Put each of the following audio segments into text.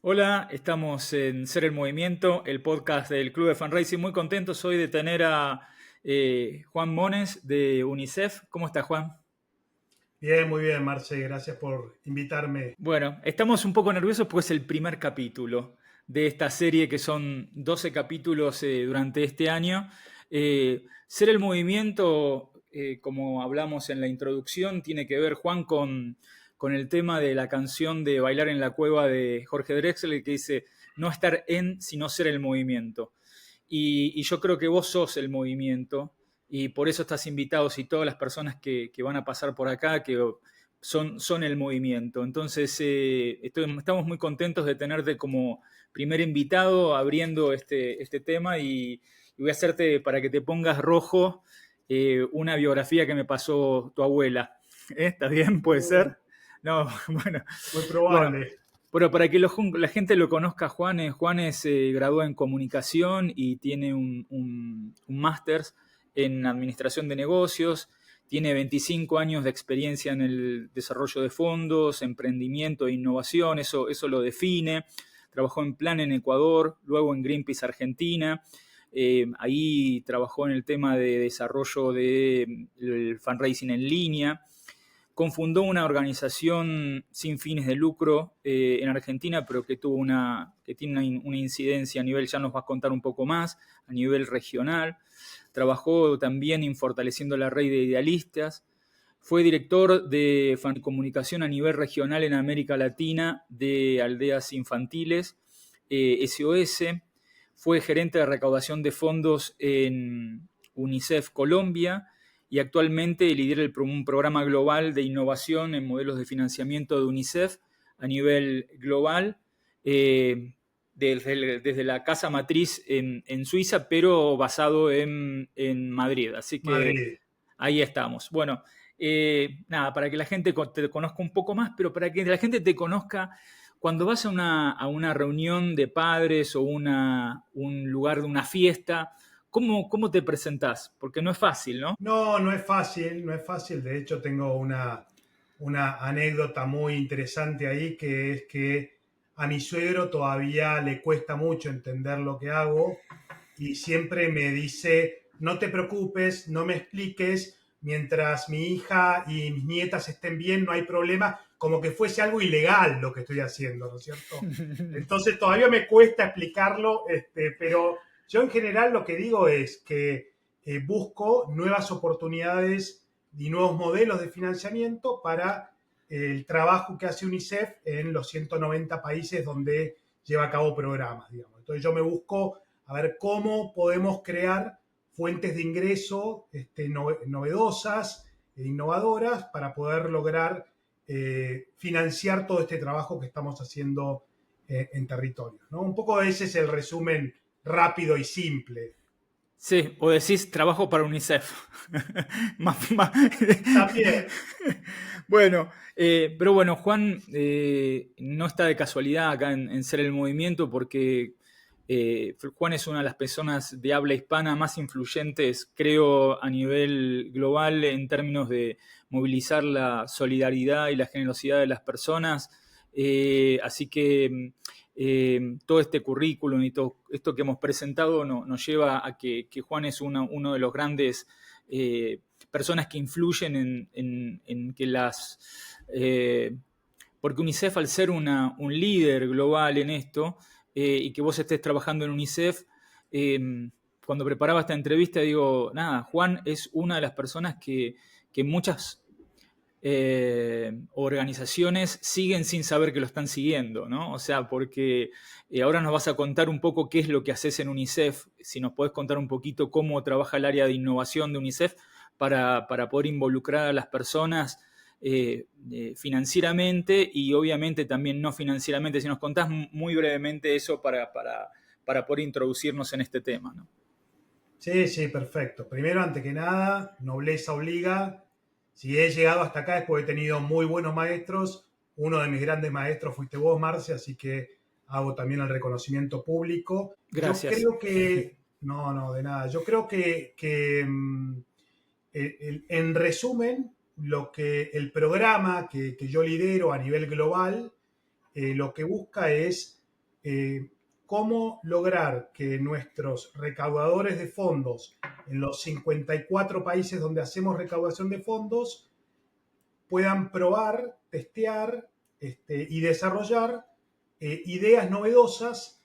Hola, estamos en Ser el Movimiento, el podcast del Club de Fundraising. Muy contento soy de tener a Juan Mones de UNICEF. ¿Cómo está, Juan? Bien, muy bien, Marce, gracias por invitarme. Bueno, estamos un poco nerviosos porque es el primer capítulo de esta serie que son 12 capítulos durante este año. Ser el Movimiento, como hablamos en la introducción, tiene que ver, Juan, con el tema de la canción de Bailar en la Cueva de Jorge Drexler, que dice, no estar en, sino ser el movimiento. Y yo creo que vos sos el movimiento y por eso estás invitado y todas las personas que van a pasar por acá, que son el movimiento. Entonces, estamos muy contentos de tenerte como primer invitado abriendo este tema y voy a hacerte, para que te pongas rojo, una biografía que me pasó tu abuela. ¿Está bien? ¿Puede ser? No, bueno. Muy Bueno, probable. pero para que la gente lo conozca, Juan se graduó en comunicación y tiene un máster en administración de negocios. Tiene 25 años de experiencia en el desarrollo de fondos, emprendimiento e innovación, eso lo define. Trabajó en Plan en Ecuador, luego en Greenpeace Argentina. Ahí trabajó en el tema de desarrollo del fundraising en línea. Confundó una organización sin fines de lucro en Argentina, pero que tiene una incidencia a nivel, ya nos va a contar un poco más, a nivel regional. Trabajó también en fortaleciendo la red de idealistas. Fue director de comunicación a nivel regional en América Latina de Aldeas Infantiles, SOS. Fue gerente de recaudación de fondos en UNICEF Colombia y actualmente lidera un programa global de innovación en modelos de financiamiento de UNICEF a nivel global, desde la casa matriz en Suiza, pero basado en Madrid. Así que Madrid. ahí estamos. Bueno, nada, para que la gente te conozca un poco más, pero para que la gente te conozca, cuando vas a una reunión de padres o un lugar de una fiesta, ¿cómo te presentás? Porque no es fácil, ¿no? No, no es fácil, no es fácil. De hecho, tengo una anécdota muy interesante ahí, que es que a mi suegro todavía le cuesta mucho entender lo que hago y siempre me dice, no te preocupes, no me expliques, mientras mi hija y mis nietas estén bien, no hay problema, como que fuese algo ilegal lo que estoy haciendo, ¿no es cierto? Entonces todavía me cuesta explicarlo, pero yo en general lo que digo es que busco nuevas oportunidades y nuevos modelos de financiamiento para el trabajo que hace UNICEF en los 190 países donde lleva a cabo programas, digamos. Entonces yo me busco a ver cómo podemos crear fuentes de ingreso novedosas e innovadoras para poder lograr financiar todo este trabajo que estamos haciendo en territorio, ¿no? Un poco ese es el resumen rápido y simple. Sí, o decís trabajo para UNICEF. También. Bueno, pero bueno, Juan no está de casualidad acá en Ser el Movimiento porque Juan es una de las personas de habla hispana más influyentes, creo, a nivel global en términos de movilizar la solidaridad y la generosidad de las personas. Así que todo este currículum y todo esto que hemos presentado nos lleva a que Juan es uno de los grandes personas que influyen en que porque UNICEF, al ser un líder global en esto, y que vos estés trabajando en UNICEF, cuando preparaba esta entrevista digo, nada, Juan es una de las personas que muchas organizaciones siguen sin saber que lo están siguiendo, ¿no? O sea, porque ahora nos vas a contar un poco qué es lo que haces en UNICEF, si nos podés contar un poquito cómo trabaja el área de innovación de UNICEF para poder involucrar a las personas financieramente y obviamente también no financieramente. Si nos contás muy brevemente eso para poder introducirnos en este tema, ¿no? Sí, sí, perfecto. Primero, antes que nada, nobleza obliga. Si he llegado hasta acá es porque he tenido muy buenos maestros. Uno de mis grandes maestros fuiste vos, Marce, así que hago también el reconocimiento público. Yo Gracias. creo que, no, no, de nada. Yo creo en resumen, lo que el programa que yo lidero a nivel global, lo que busca es cómo lograr que nuestros recaudadores de fondos en los 54 países donde hacemos recaudación de fondos puedan probar, testear y desarrollar ideas novedosas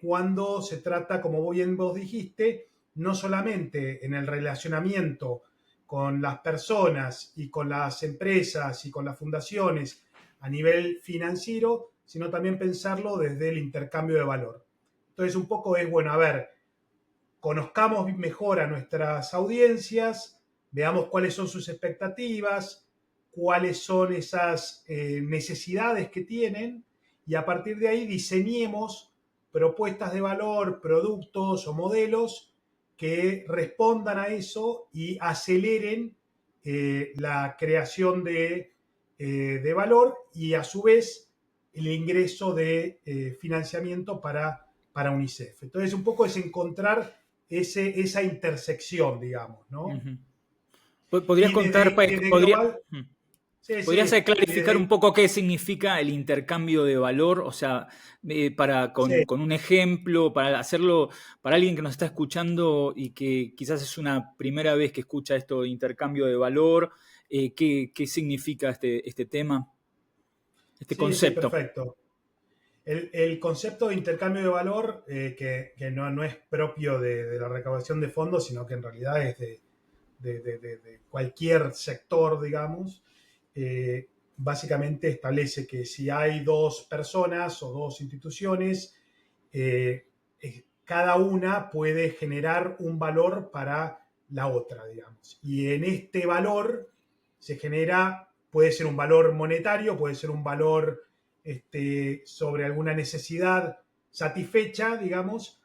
cuando se trata, como bien vos dijiste, no solamente en el relacionamiento con las personas y con las empresas y con las fundaciones a nivel financiero, sino también pensarlo desde el intercambio de valor. Entonces, un poco es, bueno, a ver, conozcamos mejor a nuestras audiencias, veamos cuáles son sus expectativas, cuáles son esas necesidades que tienen y a partir de ahí diseñemos propuestas de valor, productos o modelos que respondan a eso y aceleren la creación de valor y a su vez el ingreso de financiamiento para UNICEF. Entonces, un poco es encontrar esa intersección, digamos, ¿no? ¿Podrías Y contar, desde global, sí, podrías sí, y clarificar un desde, poco qué significa el intercambio de valor? O sea, sí, con un ejemplo, para hacerlo para alguien que nos está escuchando y que quizás es una primera vez que escucha esto de intercambio de valor, ¿qué significa este tema, este sí, sí, concepto? perfecto. El concepto de intercambio de valor, que no es propio de la recaudación de fondos, sino que en realidad es de cualquier sector, digamos, básicamente establece que si hay dos personas o dos instituciones, cada una puede generar un valor para la otra, digamos. Y en este valor se genera, puede ser un valor monetario, puede ser un valor sobre alguna necesidad satisfecha, digamos.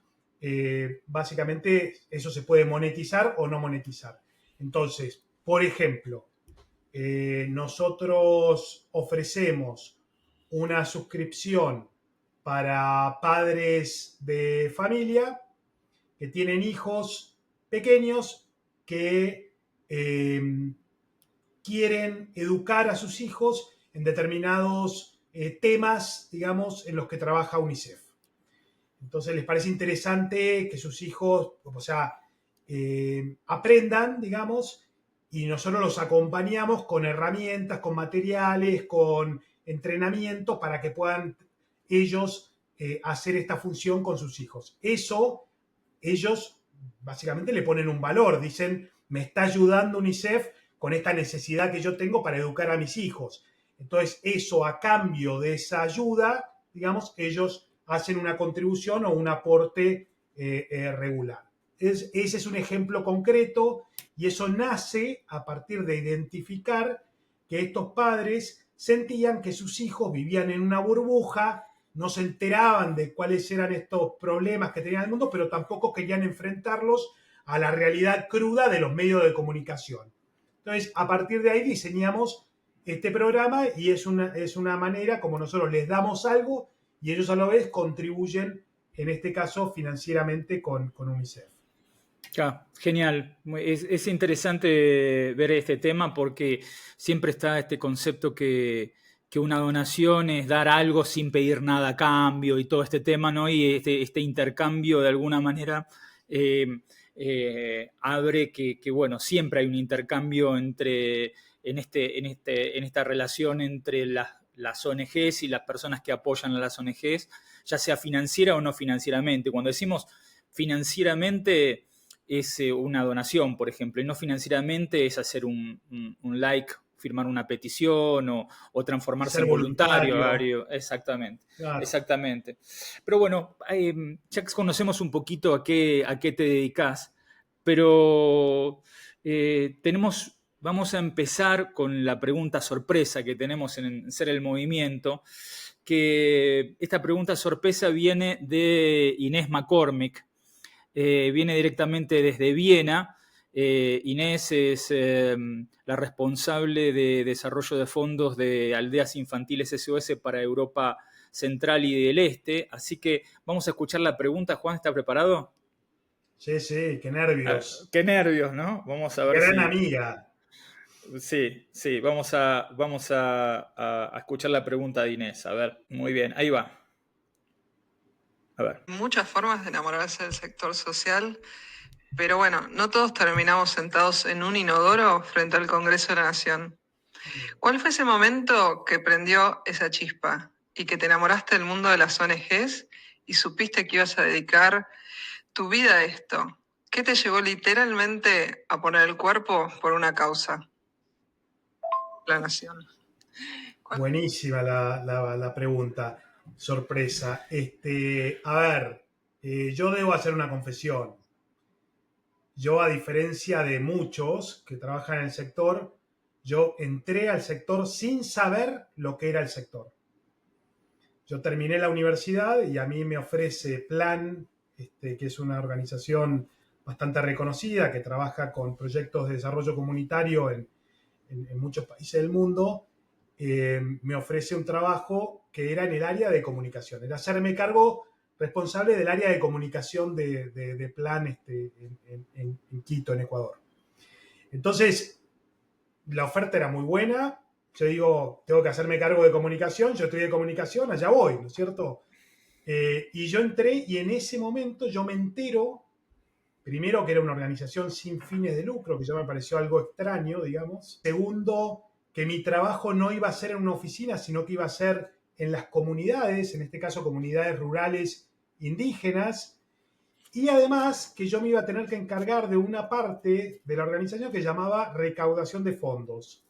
Básicamente eso se puede monetizar o no monetizar. Entonces, por ejemplo, nosotros ofrecemos una suscripción para padres de familia que tienen hijos pequeños que quieren educar a sus hijos en determinados temas, digamos, en los que trabaja UNICEF. Entonces les parece interesante que sus hijos, o sea, aprendan, digamos, y nosotros los acompañamos con herramientas, con materiales, con entrenamiento para que puedan ellos hacer esta función con sus hijos. Eso, ellos básicamente le ponen un valor, dicen, me está ayudando UNICEF con esta necesidad que yo tengo para educar a mis hijos. Entonces, eso a cambio de esa ayuda, digamos, ellos hacen una contribución o un aporte regular. Ese es un ejemplo concreto y eso nace a partir de identificar que estos padres sentían que sus hijos vivían en una burbuja, no se enteraban de cuáles eran estos problemas que tenían el mundo, pero tampoco querían enfrentarlos a la realidad cruda de los medios de comunicación. Entonces, a partir de ahí diseñamos este programa y es una manera como nosotros les damos algo y ellos a la vez contribuyen, en este caso, financieramente con UNICEF. Ya, genial. Es interesante ver este tema porque siempre está este concepto que una donación es dar algo sin pedir nada a cambio y todo este tema, ¿no? Y este intercambio de alguna manera eh, abre bueno, siempre hay un intercambio en esta relación entre las ONGs y las personas que apoyan a las ONGs, ya sea financiera o no financieramente. Cuando decimos financieramente es una donación, por ejemplo, y no financieramente es hacer un like, firmar una petición o transformarse Ser en voluntario. voluntario. Exactamente, Claro. exactamente. Pero bueno, ya conocemos un poquito a qué te dedicas, pero vamos a empezar con la pregunta sorpresa que tenemos en Ser el Movimiento, que esta pregunta sorpresa viene de Inés McCormick, viene directamente desde Viena. Inés es la responsable de desarrollo de fondos de Aldeas Infantiles SOS para Europa Central y del Este. Así que vamos a escuchar la pregunta. Juan, ¿está preparado? Sí, sí, qué nervios. Qué nervios, ¿no? Vamos a ver Gran si... amiga. Sí, sí, vamos a escuchar la pregunta de Inés. A ver, muy bien, ahí va. A ver. Muchas formas de enamorarse del sector social, pero bueno, no todos terminamos sentados en un inodoro frente al Congreso de la Nación. ¿Cuál fue ese momento que prendió esa chispa y que te enamoraste del mundo de las ONGs y supiste que ibas a dedicar tu vida a esto? ¿Qué te llevó literalmente a poner el cuerpo por una causa? La Nación. Buenísima la pregunta. Sorpresa. A ver, yo debo hacer una confesión. Yo, a diferencia de muchos que trabajan en el sector, yo entré al sector sin saber lo que era el sector. Yo terminé la universidad y a mí me ofrece Plan, que es una organización bastante reconocida que trabaja con proyectos de desarrollo comunitario en muchos países del mundo. Me ofrece un trabajo que era en el área de comunicación, era hacerme cargo responsable del área de comunicación de Plan en Quito, en Ecuador. Entonces, la oferta era muy buena. Yo digo, tengo que hacerme cargo de comunicación, yo estudié comunicación, allá voy, ¿no es cierto? Y yo entré y en ese momento yo me entero, primero que era una organización sin fines de lucro, que ya me pareció algo extraño, digamos. Segundo, que mi trabajo no iba a ser en una oficina, sino que iba a ser en las comunidades, en este caso comunidades rurales indígenas, y además que yo me iba a tener que encargar de una parte de la organización que llamaba recaudación de fondos,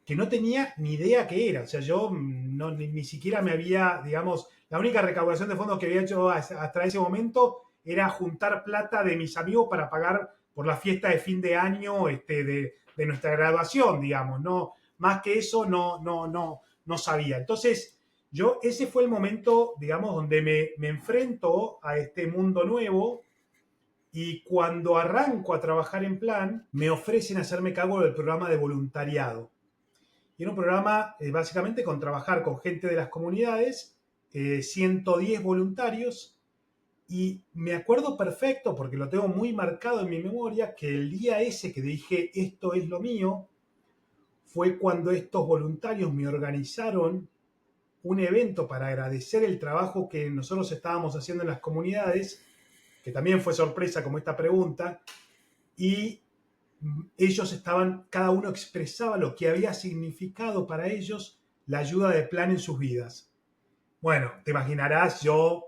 que no tenía ni idea qué era. O sea, yo no, ni siquiera me había, digamos, la única recaudación de fondos que había hecho hasta ese momento era juntar plata de mis amigos para pagar por la fiesta de fin de año de nuestra graduación, digamos. No, más que eso no sabía. Entonces, ese fue el momento, digamos, donde me enfrento a este mundo nuevo. Y cuando arranco a trabajar en Plan, me ofrecen hacerme cargo del programa de voluntariado. Y era un programa básicamente con trabajar con gente de las comunidades, 110 voluntarios, y me acuerdo perfecto, porque lo tengo muy marcado en mi memoria, que el día ese que dije esto es lo mío, fue cuando estos voluntarios me organizaron un evento para agradecer el trabajo que nosotros estábamos haciendo en las comunidades, que también fue sorpresa como esta pregunta, y ellos estaban, cada uno expresaba lo que había significado para ellos la ayuda de Plan en sus vidas. Bueno, te imaginarás yo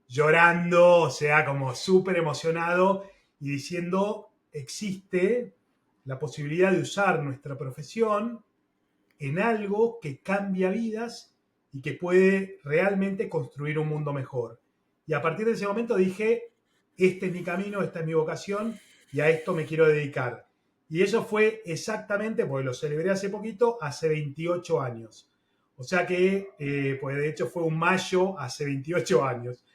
llorando, o sea, como súper emocionado y diciendo, existe la posibilidad de usar nuestra profesión en algo que cambia vidas y que puede realmente construir un mundo mejor. Y a partir de ese momento dije, este es mi camino, esta es mi vocación y a esto me quiero dedicar. Y eso fue exactamente, porque lo celebré hace poquito, hace 28 años. O sea que, pues de hecho fue un mayo hace 28 años.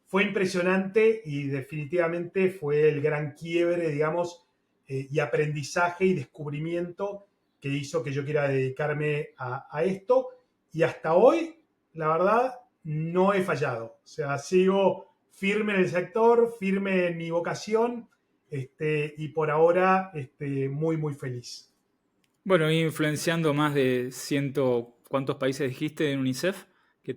Fue impresionante y definitivamente fue el gran quiebre, digamos, y aprendizaje y descubrimiento que hizo que yo quiera dedicarme a esto. Y hasta hoy, la verdad, no he fallado. O sea, sigo firme en el sector, firme en mi vocación, y por ahora muy, muy feliz. Bueno, influenciando más de ¿cuántos países dijiste en UNICEF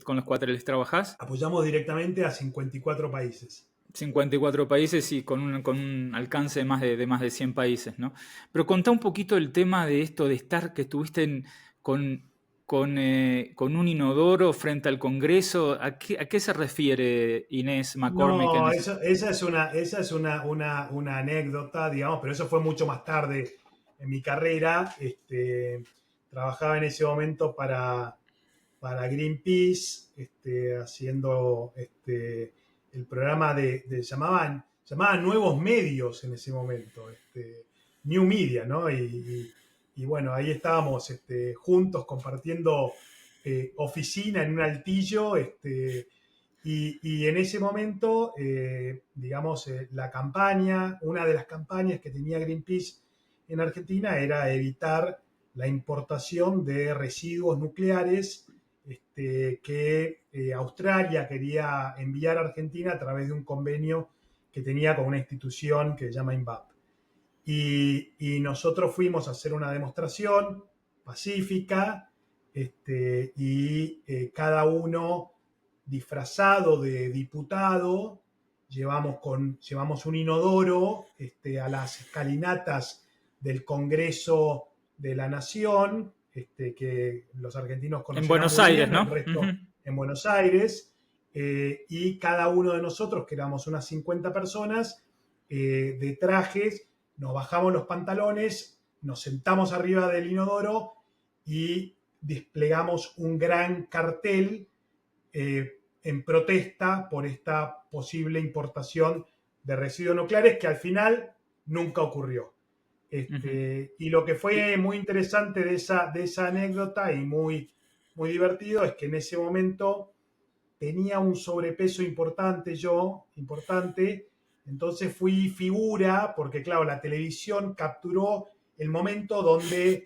con los cuales trabajás? Apoyamos directamente a 54 países. 54 países y con un alcance de más de 100 países, ¿no? Pero contá un poquito el tema de esto de estar, que estuviste con un inodoro frente al Congreso. ¿A qué se refiere Inés McCormick en No, ese? esa es una anécdota, digamos, pero eso fue mucho más tarde en mi carrera. Trabajaba en ese momento para Greenpeace, haciendo el programa llamaban Nuevos Medios en ese momento, New Media, ¿no? Y bueno, ahí estábamos juntos compartiendo oficina en un altillo, y en ese momento, digamos, la campaña, una de las campañas que tenía Greenpeace en Argentina era evitar la importación de residuos nucleares que Australia quería enviar a Argentina a través de un convenio que tenía con una institución que se llama INVAP. Y nosotros fuimos a hacer una demostración pacífica cada uno disfrazado de diputado, llevamos un inodoro a las escalinatas del Congreso de la Nación, que los argentinos En conocerán Buenos muy Aires, bien, el ¿no? resto Ujú. en Buenos Aires, y cada uno de nosotros, que éramos unas 50 personas, de trajes, nos bajamos los pantalones, nos sentamos arriba del inodoro y desplegamos un gran cartel en protesta por esta posible importación de residuos nucleares que al final nunca ocurrió. Ujú. Y lo que fue muy interesante de esa anécdota y muy divertido es que en ese momento tenía un sobrepeso importante, entonces fui figura, porque claro, la televisión capturó el momento donde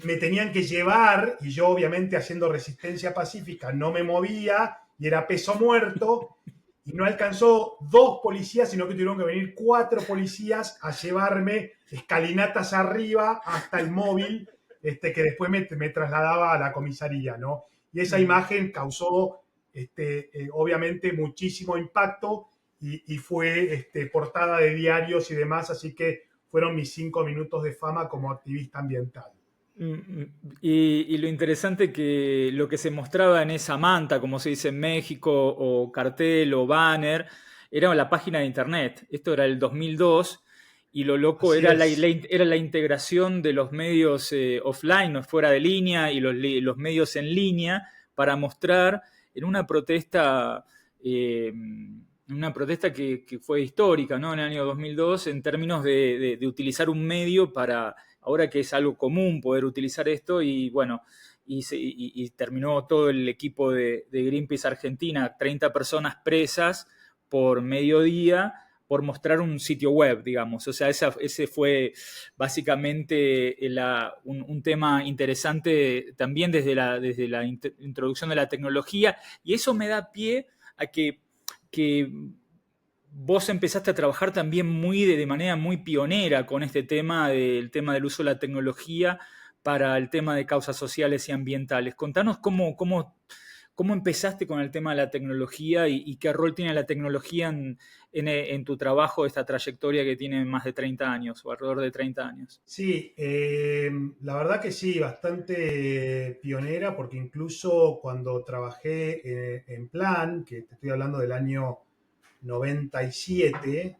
me tenían que llevar, y yo obviamente haciendo resistencia pacífica no me movía, y era peso muerto, y no alcanzó 2 policías, sino que tuvieron que venir 4 policías a llevarme escalinatas arriba hasta el móvil, que después me trasladaba a la comisaría, ¿no? Y esa Ujú. imagen causó, obviamente, muchísimo impacto, y fue portada de diarios y demás, así que fueron mis 5 minutos de fama como activista ambiental. Y lo interesante que lo que se mostraba en esa manta, como se dice en México, o cartel o banner, era la página de internet. Esto era el 2002 y lo loco Así era es. era la integración de los medios offline, o fuera de línea, y los medios en línea para mostrar en una protesta que fue histórica, ¿no? En el año 2002, en términos de utilizar un medio para ahora que es algo común poder utilizar esto y bueno, y terminó todo el equipo de Greenpeace Argentina, 30 personas presas por mediodía por mostrar un sitio web, digamos. O sea, ese fue básicamente un tema interesante también desde la introducción de la tecnología y eso me da pie a que vos empezaste a trabajar también de manera muy pionera con este tema del uso de la tecnología para el tema de causas sociales y ambientales. Contanos cómo empezaste con el tema de la tecnología y qué rol tiene la tecnología en tu trabajo, esta trayectoria que tiene más de 30 años o alrededor de 30 años. Sí, la verdad que sí, bastante pionera, porque incluso cuando trabajé en Plan, que te estoy hablando del año 97,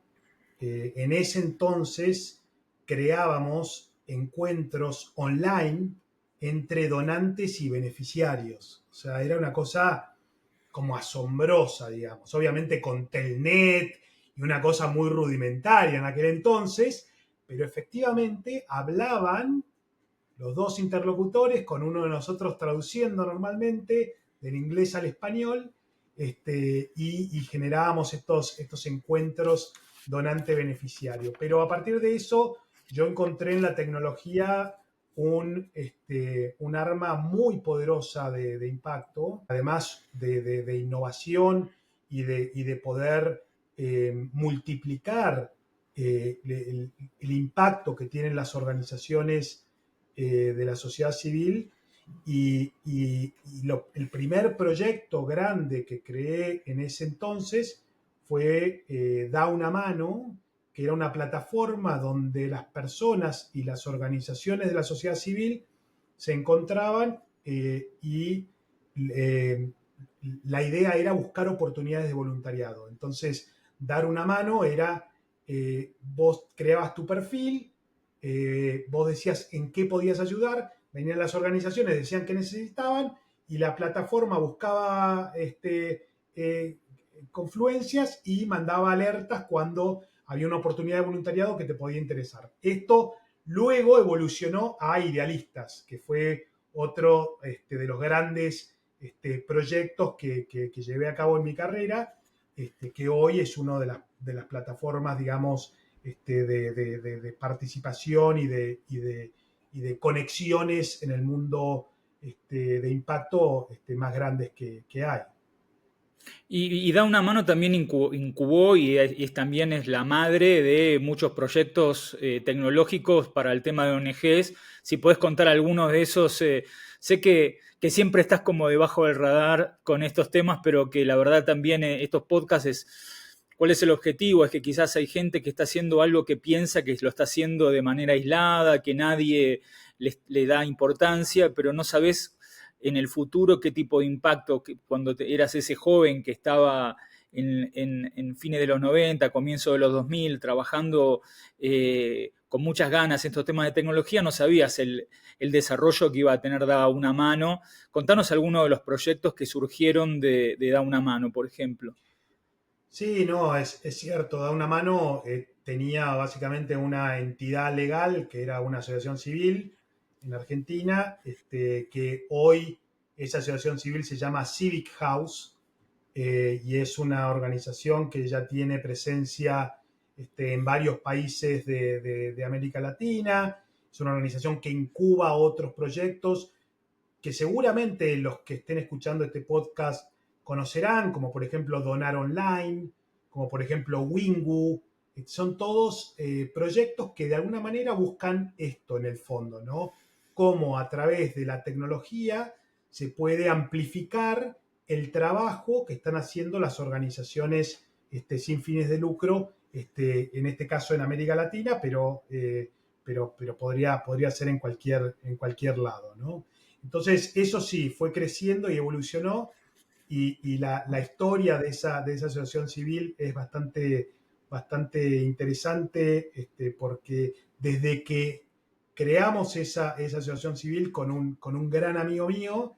en ese entonces creábamos encuentros online entre donantes y beneficiarios. O sea, era una cosa como asombrosa, digamos. Obviamente con Telnet y una cosa muy rudimentaria en aquel entonces, pero efectivamente hablaban los dos interlocutores, con uno de nosotros traduciendo normalmente del inglés al español, y generábamos estos encuentros donante-beneficiario. Pero a partir de eso, yo encontré en la tecnología un arma muy poderosa de impacto, además de innovación y de poder multiplicar el impacto que tienen las organizaciones de la sociedad civil. El primer proyecto grande que creé en ese entonces fue Da una mano, que era una plataforma donde las personas y las organizaciones de la sociedad civil se encontraban, y eh, la idea era buscar oportunidades de voluntariado. Entonces, dar una mano era, vos creabas tu perfil, vos decías en qué podías ayudar, venían las organizaciones, decían que necesitaban, y la plataforma buscaba confluencias y mandaba alertas cuando había una oportunidad de voluntariado que te podía interesar. Esto luego evolucionó a Idealistas, que fue otro de los grandes proyectos que llevé a cabo en mi carrera, que hoy es una de las plataformas, digamos, de participación y de conexiones en el mundo de impacto más grandes que hay. Y Da una mano también incubó también es la madre de muchos proyectos tecnológicos para el tema de ONGs. Si podés contar algunos de esos sé que siempre estás como debajo del radar con estos temas, pero que la verdad también estos podcasts ¿cuál es el objetivo? Es que quizás hay gente que está haciendo algo que piensa que lo está haciendo de manera aislada, que nadie le da importancia, pero no sabes en el futuro qué tipo de impacto, cuando eras ese joven que estaba en fines de los 90, comienzo de los 2000, trabajando con muchas ganas en estos temas de tecnología, no sabías el desarrollo que iba a tener Da Una Mano. Contanos algunos de los proyectos que surgieron de Da Una Mano, por ejemplo. Sí, no, es cierto. Da Una Mano tenía básicamente una entidad legal que era una asociación civil en Argentina, que hoy esa asociación civil se llama Civic House, y es una organización que ya tiene presencia en varios países de América Latina. Es una organización que incuba otros proyectos que seguramente los que estén escuchando este podcast conocerán, como por ejemplo Donar Online, como por ejemplo Wingu. Son todos proyectos que de alguna manera buscan esto en el fondo, ¿no? Cómo a través de la tecnología se puede amplificar el trabajo que están haciendo las organizaciones sin fines de lucro, en este caso en América Latina, pero podría ser en cualquier lado, ¿no? Entonces, eso sí, fue creciendo y evolucionó, y la historia de esa asociación civil es bastante interesante, porque desde que creamos esa asociación civil con un gran amigo mío,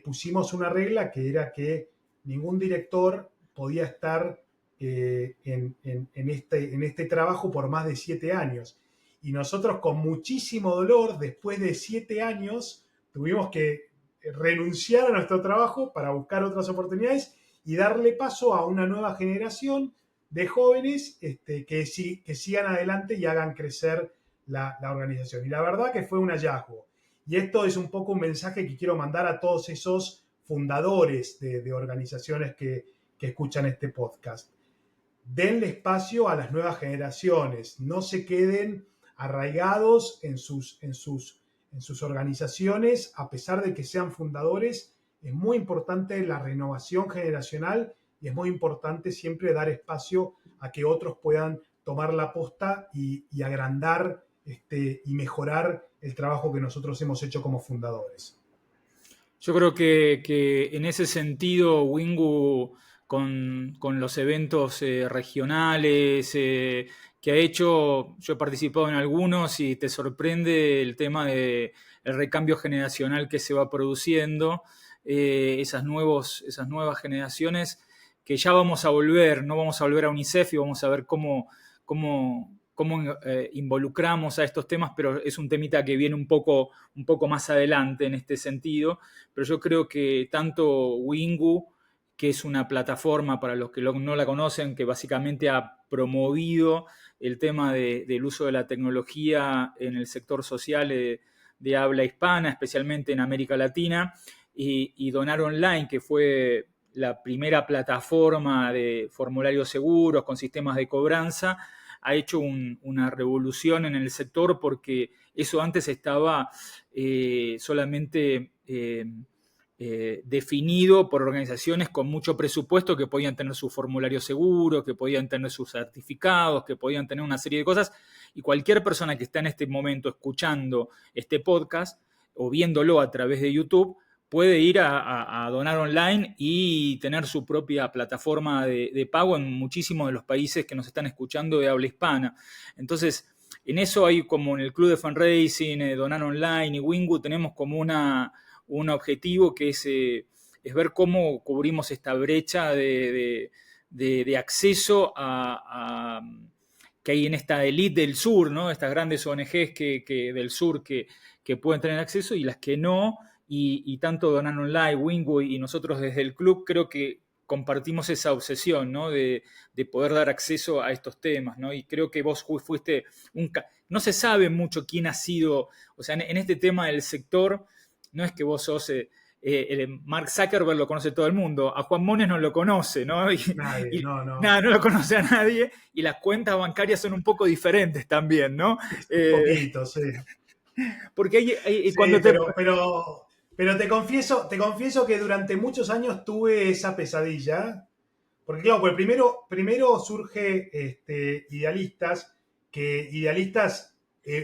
pusimos una regla que era que ningún director podía estar en este trabajo por más de 7 años. Y nosotros, con muchísimo dolor, después de 7 años, tuvimos que renunciar a nuestro trabajo para buscar otras oportunidades y darle paso a una nueva generación de jóvenes que sigan adelante y hagan crecer la organización. Y la verdad que fue un hallazgo. Y esto es un poco un mensaje que quiero mandar a todos esos fundadores de organizaciones que escuchan este podcast. Denle espacio a las nuevas generaciones, no se queden arraigados en sus organizaciones, a pesar de que sean fundadores. Es muy importante la renovación generacional y es muy importante siempre dar espacio a que otros puedan tomar la posta y agrandar y mejorar el trabajo que nosotros hemos hecho como fundadores. Yo creo que en ese sentido, Wingu, con los eventos regionales que ha hecho, yo he participado en algunos y te sorprende el tema del recambio generacional que se va produciendo, esas nuevas generaciones que ya vamos a volver, no vamos a volver a UNICEF y vamos a ver cómo involucramos a estos temas, pero es un temita que viene un poco más adelante en este sentido. Pero yo creo que tanto Wingu, que es una plataforma para los que no la conocen, que básicamente ha promovido el tema del uso de la tecnología en el sector social de habla hispana, especialmente en América Latina, y Donar Online, que fue la primera plataforma de formularios seguros con sistemas de cobranza, ha hecho una revolución en el sector, porque eso antes estaba solamente definido por organizaciones con mucho presupuesto que podían tener su formulario seguro, que podían tener sus certificados, que podían tener una serie de cosas, y cualquier persona que está en este momento escuchando este podcast o viéndolo a través de YouTube puede ir a Donar Online y tener su propia plataforma de pago en muchísimos de los países que nos están escuchando de habla hispana. Entonces, en eso hay, como en el Club de Fundraising, Donar Online y Wingu, tenemos como un objetivo que es ver cómo cubrimos esta brecha de acceso que hay en esta elite del sur, ¿no? Estas grandes ONGs del sur que pueden tener acceso y las que no. Y tanto Donar Online, Wingu y nosotros desde el club creo que compartimos esa obsesión, ¿no? de poder dar acceso a estos temas, ¿no? Y creo que vos fuiste no se sabe mucho quién ha sido, o sea, en este tema del sector, no es que vos sos Mark Zuckerberg, lo conoce todo el mundo, a Juan Mones no lo conoce, ¿no? Nadie, no. Nada, no lo conoce a nadie, y las cuentas bancarias son un poco diferentes también, ¿no? Un poquito, sí. Porque Sí, cuando te... pero te confieso que durante muchos años tuve esa pesadilla. Porque claro, pues primero surge Idealistas, que Idealistas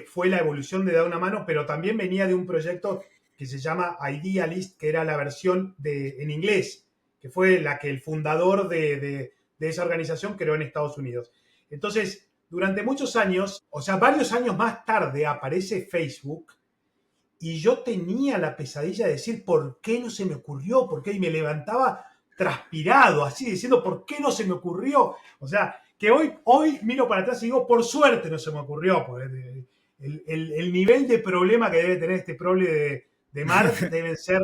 fue la evolución de Da una mano, pero también venía de un proyecto que se llama Idealist, que era la versión en inglés, que fue la que el fundador de esa organización creó en Estados Unidos. Entonces, durante muchos años, o sea, varios años más tarde aparece Facebook y yo tenía la pesadilla de decir, ¿por qué no se me ocurrió? ¿Por qué? Y me levantaba transpirado, así, diciendo, ¿por qué no se me ocurrió? O sea, que hoy miro para atrás y digo, por suerte no se me ocurrió. Porque el nivel de problema que debe tener este prole de Mark debe ser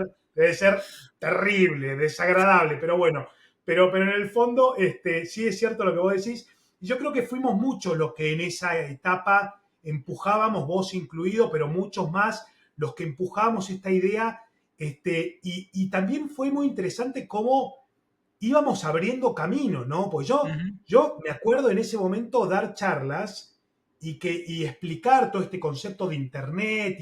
terrible, desagradable, pero bueno. Pero en el fondo, sí es cierto lo que vos decís. Y yo creo que fuimos muchos los que en esa etapa empujábamos, vos incluido, pero muchos más, los que empujábamos esta idea, y también fue muy interesante cómo íbamos abriendo camino, ¿no? Pues Ujú. yo me acuerdo en ese momento dar charlas y explicar todo este concepto de Internet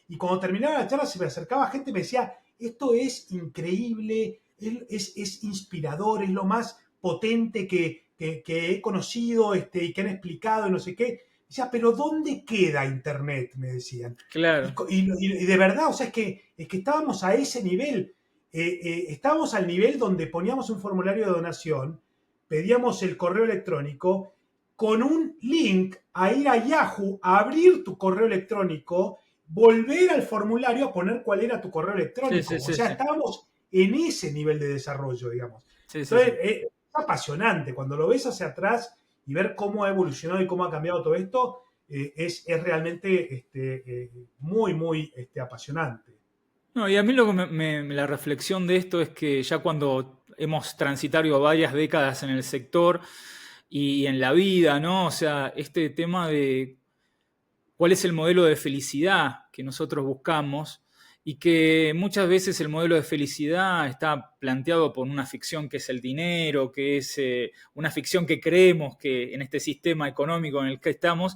y cuando terminaba la charla se me acercaba gente y me decía, esto es increíble, es inspirador, es lo más potente que he conocido y que han explicado y no sé qué. Decía, pero ¿dónde queda Internet? Me decían. Claro. Y de verdad, o sea, es que estábamos a ese nivel. Estábamos al nivel donde poníamos un formulario de donación, pedíamos el correo electrónico, con un link a ir a Yahoo, a abrir tu correo electrónico, volver al formulario a poner cuál era tu correo Sí, electrónico. sí, O sí, sea, sí. estábamos en ese nivel de desarrollo, digamos. Sí, sí, Entonces, sí. es apasionante. Cuando lo ves hacia atrás y ver cómo ha evolucionado y cómo ha cambiado todo esto, es realmente muy, muy apasionante. No, y a mí lo que la reflexión de esto es que ya cuando hemos transitado varias décadas en el sector y en la vida, ¿no? O sea, este tema de cuál es el modelo de felicidad que nosotros buscamos y que muchas veces el modelo de felicidad está planteado por una ficción que es el dinero, que es una ficción que creemos que en este sistema económico en el que estamos,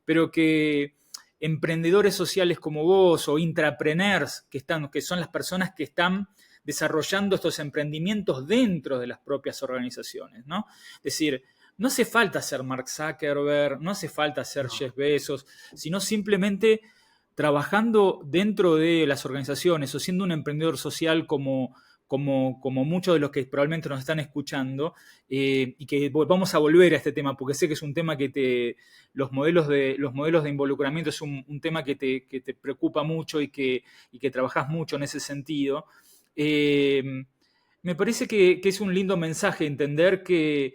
pero que emprendedores sociales como vos o intrapreneurs que son las personas que están desarrollando estos emprendimientos dentro de las propias organizaciones, ¿no? Es decir, no hace falta ser Mark Zuckerberg, no hace falta ser No. Jeff Bezos, sino simplemente trabajando dentro de las organizaciones o siendo un emprendedor social como muchos de los que probablemente nos están escuchando, y que vamos a volver a este tema, porque sé que es un tema los modelos de involucramiento es un tema que te preocupa mucho y que trabajás mucho en ese sentido. Eh, Me parece que es un lindo mensaje entender que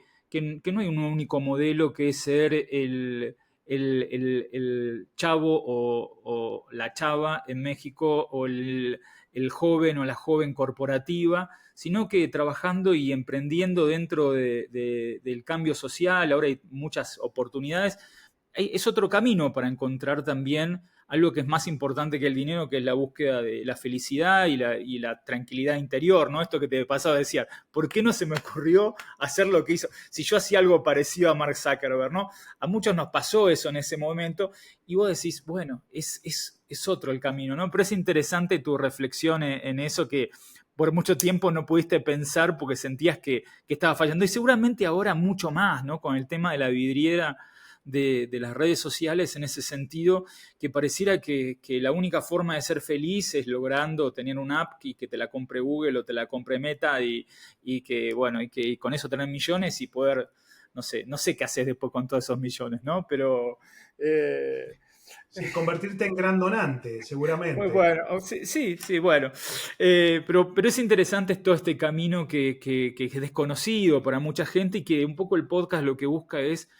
no hay un único modelo que es ser el chavo o la chava en México o el joven o la joven corporativa, sino que trabajando y emprendiendo dentro del cambio social, ahora hay muchas oportunidades, es otro camino para encontrar también algo que es más importante que el dinero, que es la búsqueda de la felicidad y la tranquilidad interior, ¿no? Esto que te pasaba a decir, ¿por qué no se me ocurrió hacer lo que hizo? Si yo hacía algo parecido a Mark Zuckerberg, ¿no? A muchos nos pasó eso en ese momento y vos decís, bueno, es otro el camino, ¿no? Pero es interesante tu reflexión en eso que por mucho tiempo no pudiste pensar porque sentías que estaba fallando y seguramente ahora mucho más, ¿no? Con el tema de la vidriera de las redes sociales en ese sentido, que pareciera que la única forma de ser feliz es logrando tener una app y que te la compre Google o te la compre Meta y que, bueno, y con eso tener millones y poder, no sé qué haces después con todos esos millones, ¿no? Pero... Sí, convertirte en gran donante, Muy seguramente. bueno, sí, sí, sí, bueno. Pero es interesante todo este camino que es desconocido para mucha gente y que un poco el podcast lo que busca es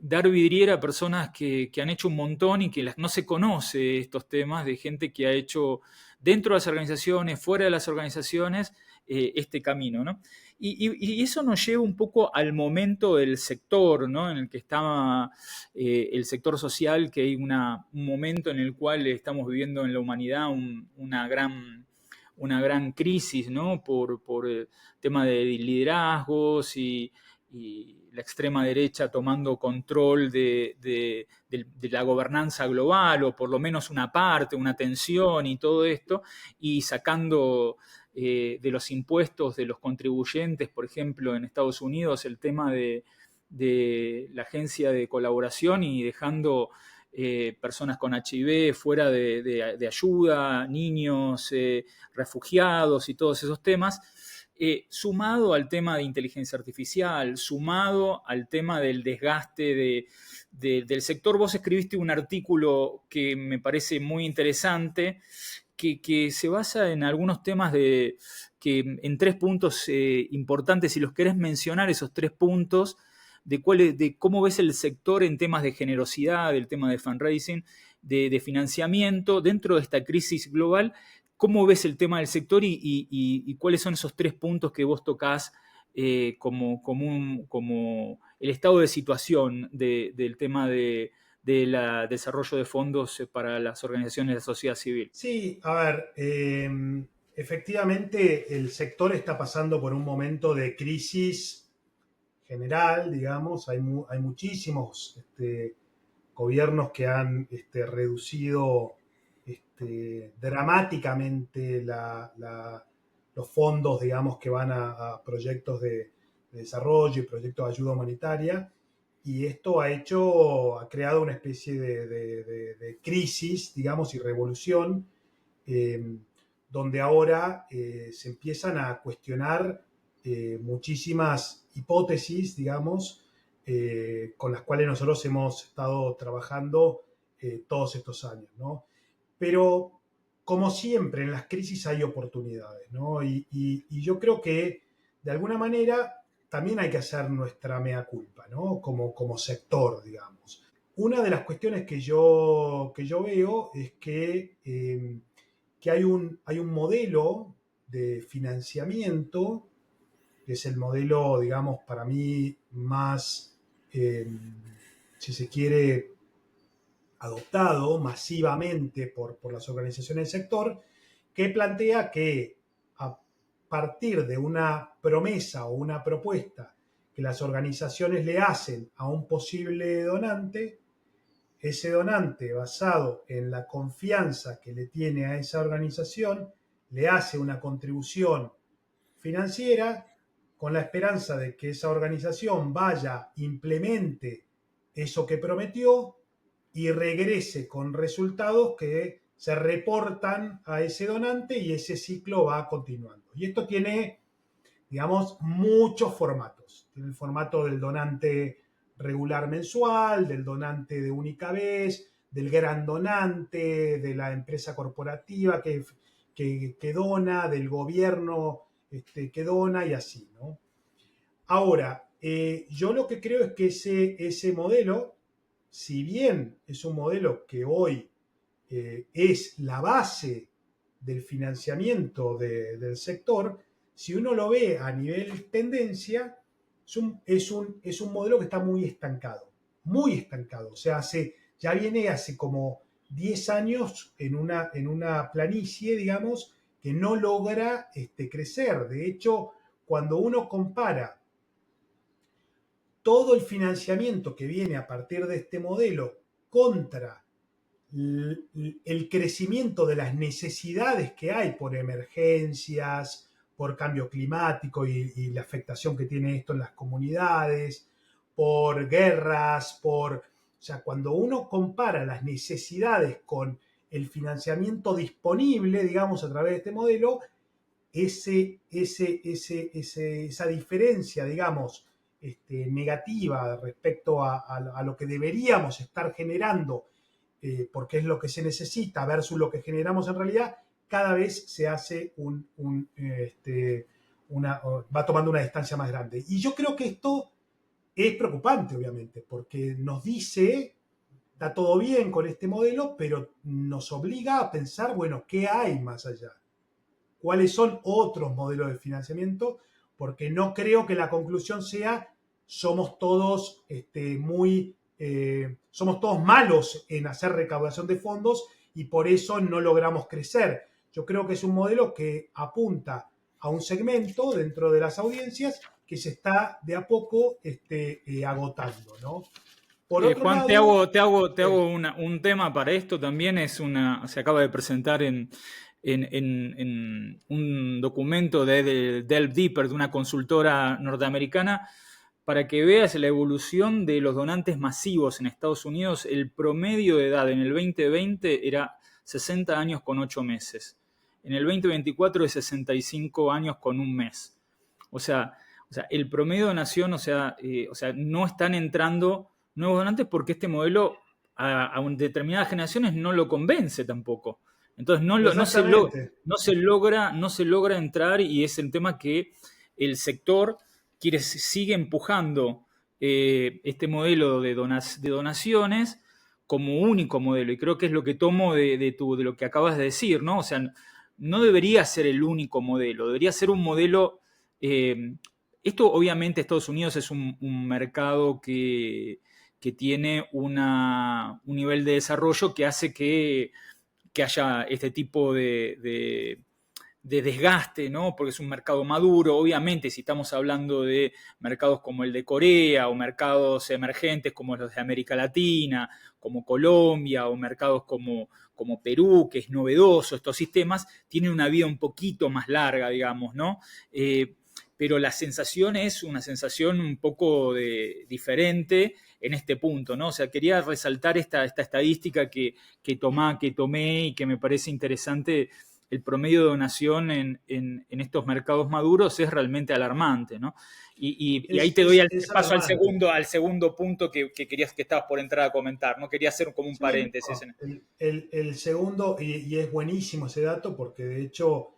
dar vidriera a personas que han hecho un montón y que no se conoce estos temas de gente que ha hecho dentro de las organizaciones, fuera de las organizaciones, este camino, ¿no? Y eso nos lleva un poco al momento del sector, ¿no? En el que está el sector social, que hay un momento en el cual estamos viviendo en la humanidad una gran crisis, ¿no? Por tema de liderazgos y la extrema derecha tomando control de la gobernanza global, o por lo menos una parte, una tensión y todo esto, y sacando de los impuestos de los contribuyentes, por ejemplo, en Estados Unidos, el tema de la agencia de colaboración, y dejando personas con HIV fuera de ayuda, niños, refugiados y todos esos temas, sumado al tema de inteligencia artificial, sumado al tema del desgaste del sector. Vos escribiste un artículo que me parece muy interesante, que se basa en algunos temas en 3 puntos importantes. Si los querés mencionar, esos 3 puntos, de cómo ves el sector en temas de generosidad, del tema de fundraising, de financiamiento, dentro de esta crisis global. ¿Cómo ves el tema del sector y cuáles son esos 3 puntos que vos tocás como el estado de situación del tema del desarrollo de fondos para las organizaciones de la sociedad civil? Sí, a ver, efectivamente el sector está pasando por un momento de crisis general, digamos. Hay muchísimos gobiernos que han reducido dramáticamente los fondos, digamos, que van a proyectos de desarrollo y proyectos de ayuda humanitaria. Y esto ha creado una especie de crisis, digamos, y revolución, eh, donde ahora se empiezan a cuestionar muchísimas hipótesis, digamos, con las cuales nosotros hemos estado trabajando todos estos años, ¿no? Pero, como siempre, en las crisis hay oportunidades, ¿no? Y yo creo que, de alguna manera, también hay que hacer nuestra mea culpa, ¿no? Como sector, digamos. Una de las cuestiones que yo veo es que hay un modelo de financiamiento, que es el modelo, digamos, para mí más, si se quiere, adoptado masivamente por las organizaciones del sector, que plantea que a partir de una promesa o una propuesta que las organizaciones le hacen a un posible donante, ese donante, basado en la confianza que le tiene a esa organización, le hace una contribución financiera con la esperanza de que esa organización vaya, implemente eso que prometió y regrese con resultados que se reportan a ese donante, y ese ciclo va continuando. Y esto tiene, digamos, muchos formatos. Tiene el formato del donante regular mensual, del donante de única vez, del gran donante, de la empresa corporativa que dona, del gobierno que dona, y así, ¿no? Ahora, yo lo que creo es que ese modelo, si bien es un modelo que hoy es la base del financiamiento del sector, si uno lo ve a nivel tendencia, es un modelo que está muy estancado, muy estancado. O sea, ya viene hace como 10 años en una planicie, digamos, que no logra crecer. De hecho, cuando uno compara todo el financiamiento que viene a partir de este modelo contra el crecimiento de las necesidades que hay por emergencias, por cambio climático y la afectación que tiene esto en las comunidades, por guerras, o sea, cuando uno compara las necesidades con el financiamiento disponible, digamos, a través de este modelo, esa diferencia, digamos, negativa respecto a lo que deberíamos estar generando, porque es lo que se necesita versus lo que generamos en realidad, cada vez se hace va tomando una distancia más grande. Y yo creo que esto es preocupante, obviamente, porque nos dice, está todo bien con este modelo, pero nos obliga a pensar, bueno, ¿qué hay más allá? ¿Cuáles son otros modelos de financiamiento? Porque no creo que la conclusión sea somos todos somos todos malos en hacer recaudación de fondos y por eso no logramos crecer. Yo creo que es un modelo que apunta a un segmento dentro de las audiencias que se está de a poco agotando, ¿no? Por otro Juan, lado, te hago un tema para esto también. Se acaba de presentar en un documento de Delve Deeper, de una consultora norteamericana, para que veas la evolución de los donantes masivos en Estados Unidos. El promedio de edad en el 2020 era 60 años con 8 meses. En el 2024 es 65 años con un mes. O sea, el promedio de donación, no están entrando nuevos donantes porque este modelo a determinadas generaciones no lo convence tampoco. Entonces exactamente. no se logra entrar, y es el tema que el sector sigue empujando este modelo de donaciones como único modelo, y creo que es lo que tomo de lo que acabas de decir, ¿no? O sea, no debería ser el único modelo, debería ser un modelo. Esto obviamente Estados Unidos es un mercado que tiene un nivel de desarrollo que hace que haya este tipo de desgaste, ¿no? Porque es un mercado maduro. Obviamente, si estamos hablando de mercados como el de Corea o mercados emergentes como los de América Latina, como Colombia, o mercados como Perú, que es novedoso, estos sistemas tienen una vida un poquito más larga, digamos, ¿no? Pero la sensación es una sensación un poco diferente en este punto, ¿no? O sea, quería resaltar esta estadística que tomé y que me parece interesante. El promedio de donación en estos mercados maduros es realmente alarmante, ¿no? Y ahí te doy el Es paso alarmante. al segundo punto que estabas por entrar a comentar, ¿no? Quería hacer como un Sí, paréntesis. no, el segundo, y es buenísimo ese dato porque de hecho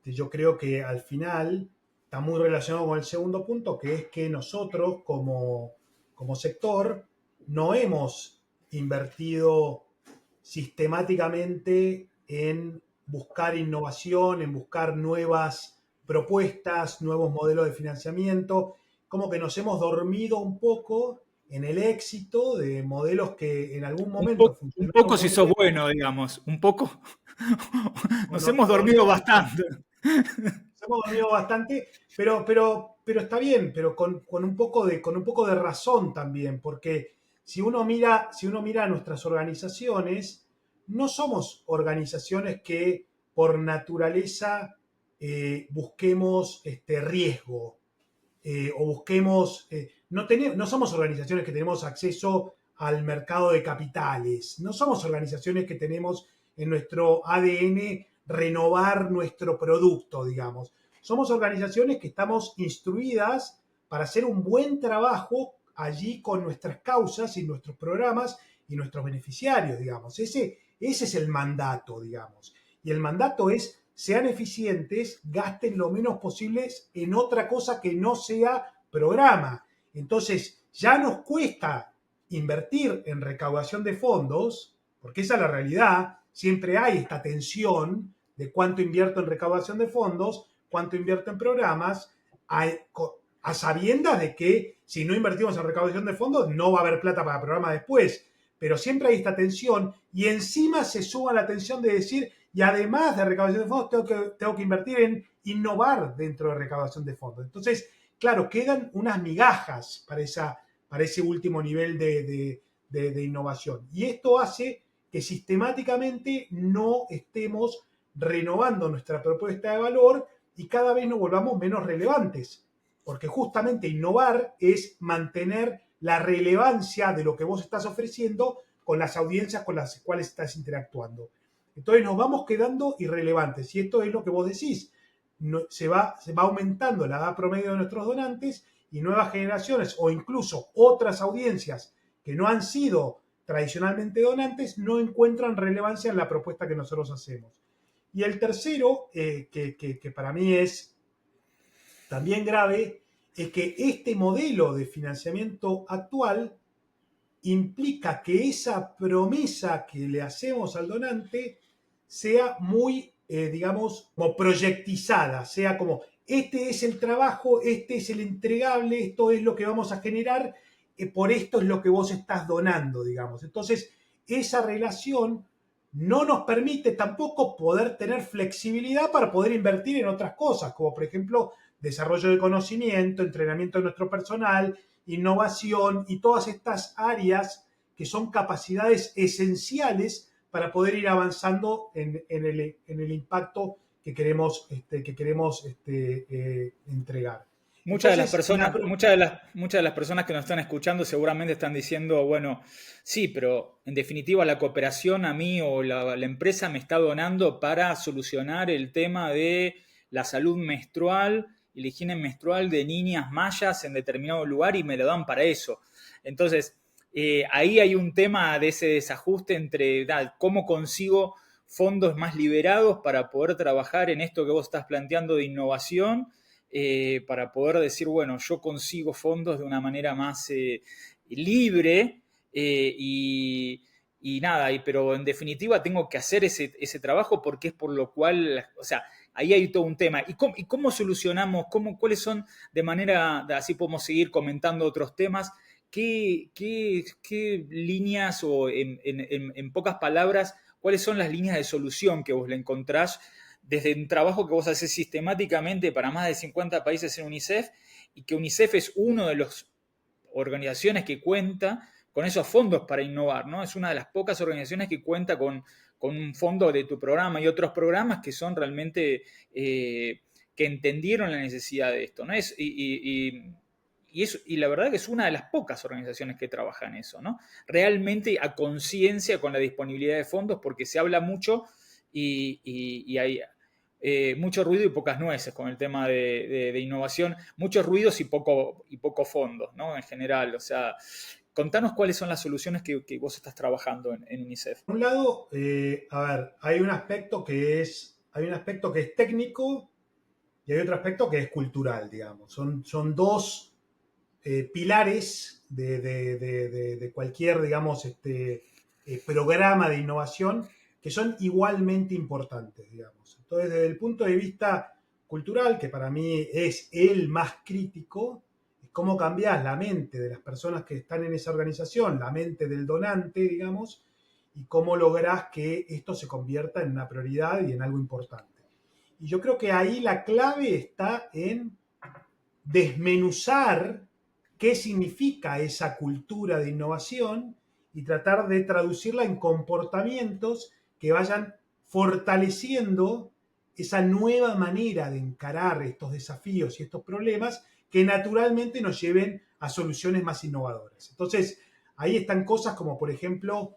yo creo que al final está muy relacionado con el segundo punto, que es que nosotros como sector no hemos invertido sistemáticamente en buscar innovación, en buscar nuevas propuestas, nuevos modelos de financiamiento, como que nos hemos dormido un poco en el éxito de modelos que en algún momento Un funcionaron poco si muy sos bien. bueno, digamos, un poco. Nos hemos Nos dormido dormimos, bastante. nos hemos dormido bastante, pero está bien, pero con un poco de razón también, porque si uno mira nuestras organizaciones, no somos organizaciones que por naturaleza busquemos riesgo, o busquemos, no somos organizaciones que tenemos acceso al mercado de capitales, no somos organizaciones que tenemos en nuestro ADN renovar nuestro producto, digamos. Somos organizaciones que estamos instruidas para hacer un buen trabajo allí con nuestras causas y nuestros programas y nuestros beneficiarios, digamos. Ese es el mandato, digamos. Y el mandato es sean eficientes, gasten lo menos posible en otra cosa que no sea programa. Entonces, ya nos cuesta invertir en recaudación de fondos, porque esa es la realidad, siempre hay esta tensión de cuánto invierto en recaudación de fondos, cuánto invierto en programas, a sabiendas de que si no invertimos en recaudación de fondos no va a haber plata para programas después, pero siempre hay esta tensión y encima se suma la tensión de decir, y además de recaudación de fondos, tengo que invertir en innovar dentro de recaudación de fondos. Entonces, claro, quedan unas migajas para ese último nivel de innovación. Y esto hace que sistemáticamente no estemos renovando nuestra propuesta de valor y cada vez nos volvamos menos relevantes. Porque justamente innovar es mantener la relevancia de lo que vos estás ofreciendo con las audiencias con las cuales estás interactuando. Entonces nos vamos quedando irrelevantes. Y esto es lo que vos decís. Se va aumentando la edad promedio de nuestros donantes y nuevas generaciones o incluso otras audiencias que no han sido tradicionalmente donantes no encuentran relevancia en la propuesta que nosotros hacemos. Y el tercero, que para mí es también grave, es que este modelo de financiamiento actual implica que esa promesa que le hacemos al donante sea muy, digamos, como proyectizada, sea como, este es el trabajo, este es el entregable, esto es lo que vamos a generar, por esto es lo que vos estás donando, digamos. Entonces, esa relación no nos permite tampoco poder tener flexibilidad para poder invertir en otras cosas, como por ejemplo desarrollo de conocimiento, entrenamiento de nuestro personal, innovación y todas estas áreas que son capacidades esenciales para poder ir avanzando en el impacto que queremos entregar. Entonces, Muchas de las personas que nos están escuchando seguramente están diciendo, bueno, sí, pero en definitiva la cooperación a mí o la empresa me está donando para solucionar el tema de la salud menstrual y la higiene menstrual de niñas mayas en determinado lugar y me lo dan para eso. Entonces, ahí hay un tema de ese desajuste entre cómo consigo fondos más liberados para poder trabajar en esto que vos estás planteando de innovación, para poder decir, bueno, yo consigo fondos de una manera más libre, y nada, pero en definitiva tengo que hacer ese trabajo porque es por lo cual, o sea, ahí hay todo un tema. ¿Y cómo solucionamos? ¿Cuáles son de manera, así podemos seguir comentando otros temas? ¿Qué líneas o en pocas palabras, cuáles son las líneas de solución que vos le encontrás desde un trabajo que vos haces sistemáticamente para más de 50 países en UNICEF y que UNICEF es una de las organizaciones que cuenta con esos fondos para innovar, ¿no? Es una de las pocas organizaciones que cuenta con un fondo de tu programa y otros programas que son realmente que entendieron la necesidad de esto, ¿no? Y la verdad que es una de las pocas organizaciones que trabaja en eso, ¿no? Realmente a conciencia con la disponibilidad de fondos, porque se habla mucho y hay mucho ruido y pocas nueces con el tema de innovación, muchos ruidos y poco fondos, ¿no? En general, o sea, contanos cuáles son las soluciones que vos estás trabajando en UNICEF. Por un lado, a ver, hay un aspecto que es técnico y hay otro aspecto que es cultural, digamos. Son dos pilares de cualquier, digamos, programa de innovación que son igualmente importantes, digamos. Entonces, desde el punto de vista cultural, que para mí es el más crítico, es cómo cambiar la mente de las personas que están en esa organización, la mente del donante, digamos, y cómo lográs que esto se convierta en una prioridad y en algo importante. Y yo creo que ahí la clave está en desmenuzar qué significa esa cultura de innovación y tratar de traducirla en comportamientos que vayan fortaleciendo esa nueva manera de encarar estos desafíos y estos problemas que naturalmente nos lleven a soluciones más innovadoras. Entonces, ahí están cosas como, por ejemplo,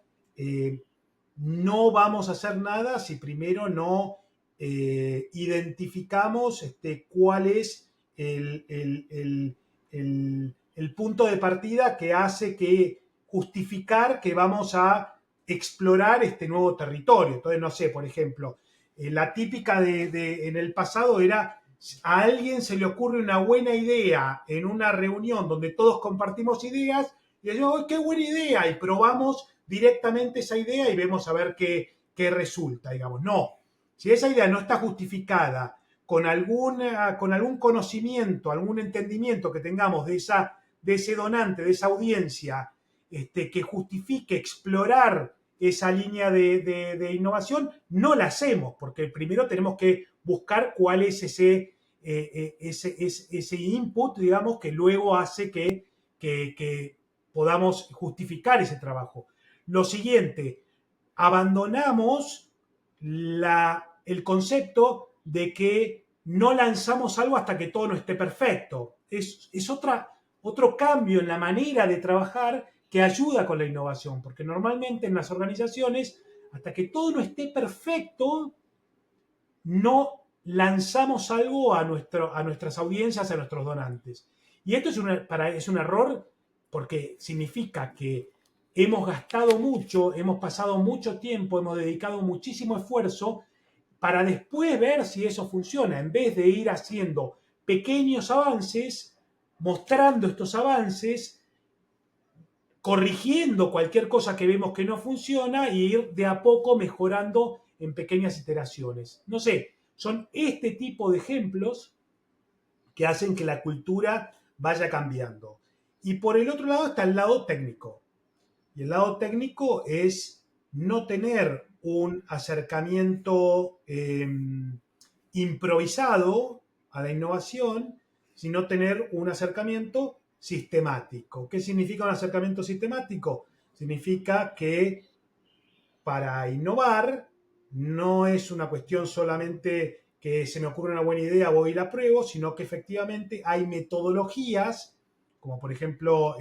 no vamos a hacer nada si primero no identificamos cuál es el punto de partida que hace que justificar que vamos a explorar este nuevo territorio. Entonces, no sé, por ejemplo, la típica en el pasado era a alguien se le ocurre una buena idea en una reunión donde todos compartimos ideas y decimos, qué buena idea, y probamos directamente esa idea y vemos a ver qué resulta, digamos. No, si esa idea no está justificada con algún conocimiento, algún entendimiento que tengamos de ese donante, de esa audiencia, que justifique explorar esa línea de innovación, no la hacemos, porque primero tenemos que buscar cuál es ese input, digamos, que luego hace que podamos justificar ese trabajo. Lo siguiente, abandonamos el concepto de que no lanzamos algo hasta que todo no esté perfecto. Es otro cambio en la manera de trabajar que ayuda con la innovación, porque normalmente en las organizaciones, hasta que todo no esté perfecto, no lanzamos algo a nuestras audiencias, a nuestros donantes. Y esto es un error porque significa que hemos gastado mucho, hemos pasado mucho tiempo, hemos dedicado muchísimo esfuerzo para después ver si eso funciona, en vez de ir haciendo pequeños avances, mostrando estos avances, corrigiendo cualquier cosa que vemos que no funciona y ir de a poco mejorando en pequeñas iteraciones. No sé, son este tipo de ejemplos que hacen que la cultura vaya cambiando. Y por el otro lado está el lado técnico. Y el lado técnico es no tener un acercamiento improvisado a la innovación, sino tener un acercamiento sistemático. ¿Qué significa un acercamiento sistemático? Significa que para innovar no es una cuestión solamente que se me ocurre una buena idea, voy y la pruebo, sino que efectivamente hay metodologías, como por ejemplo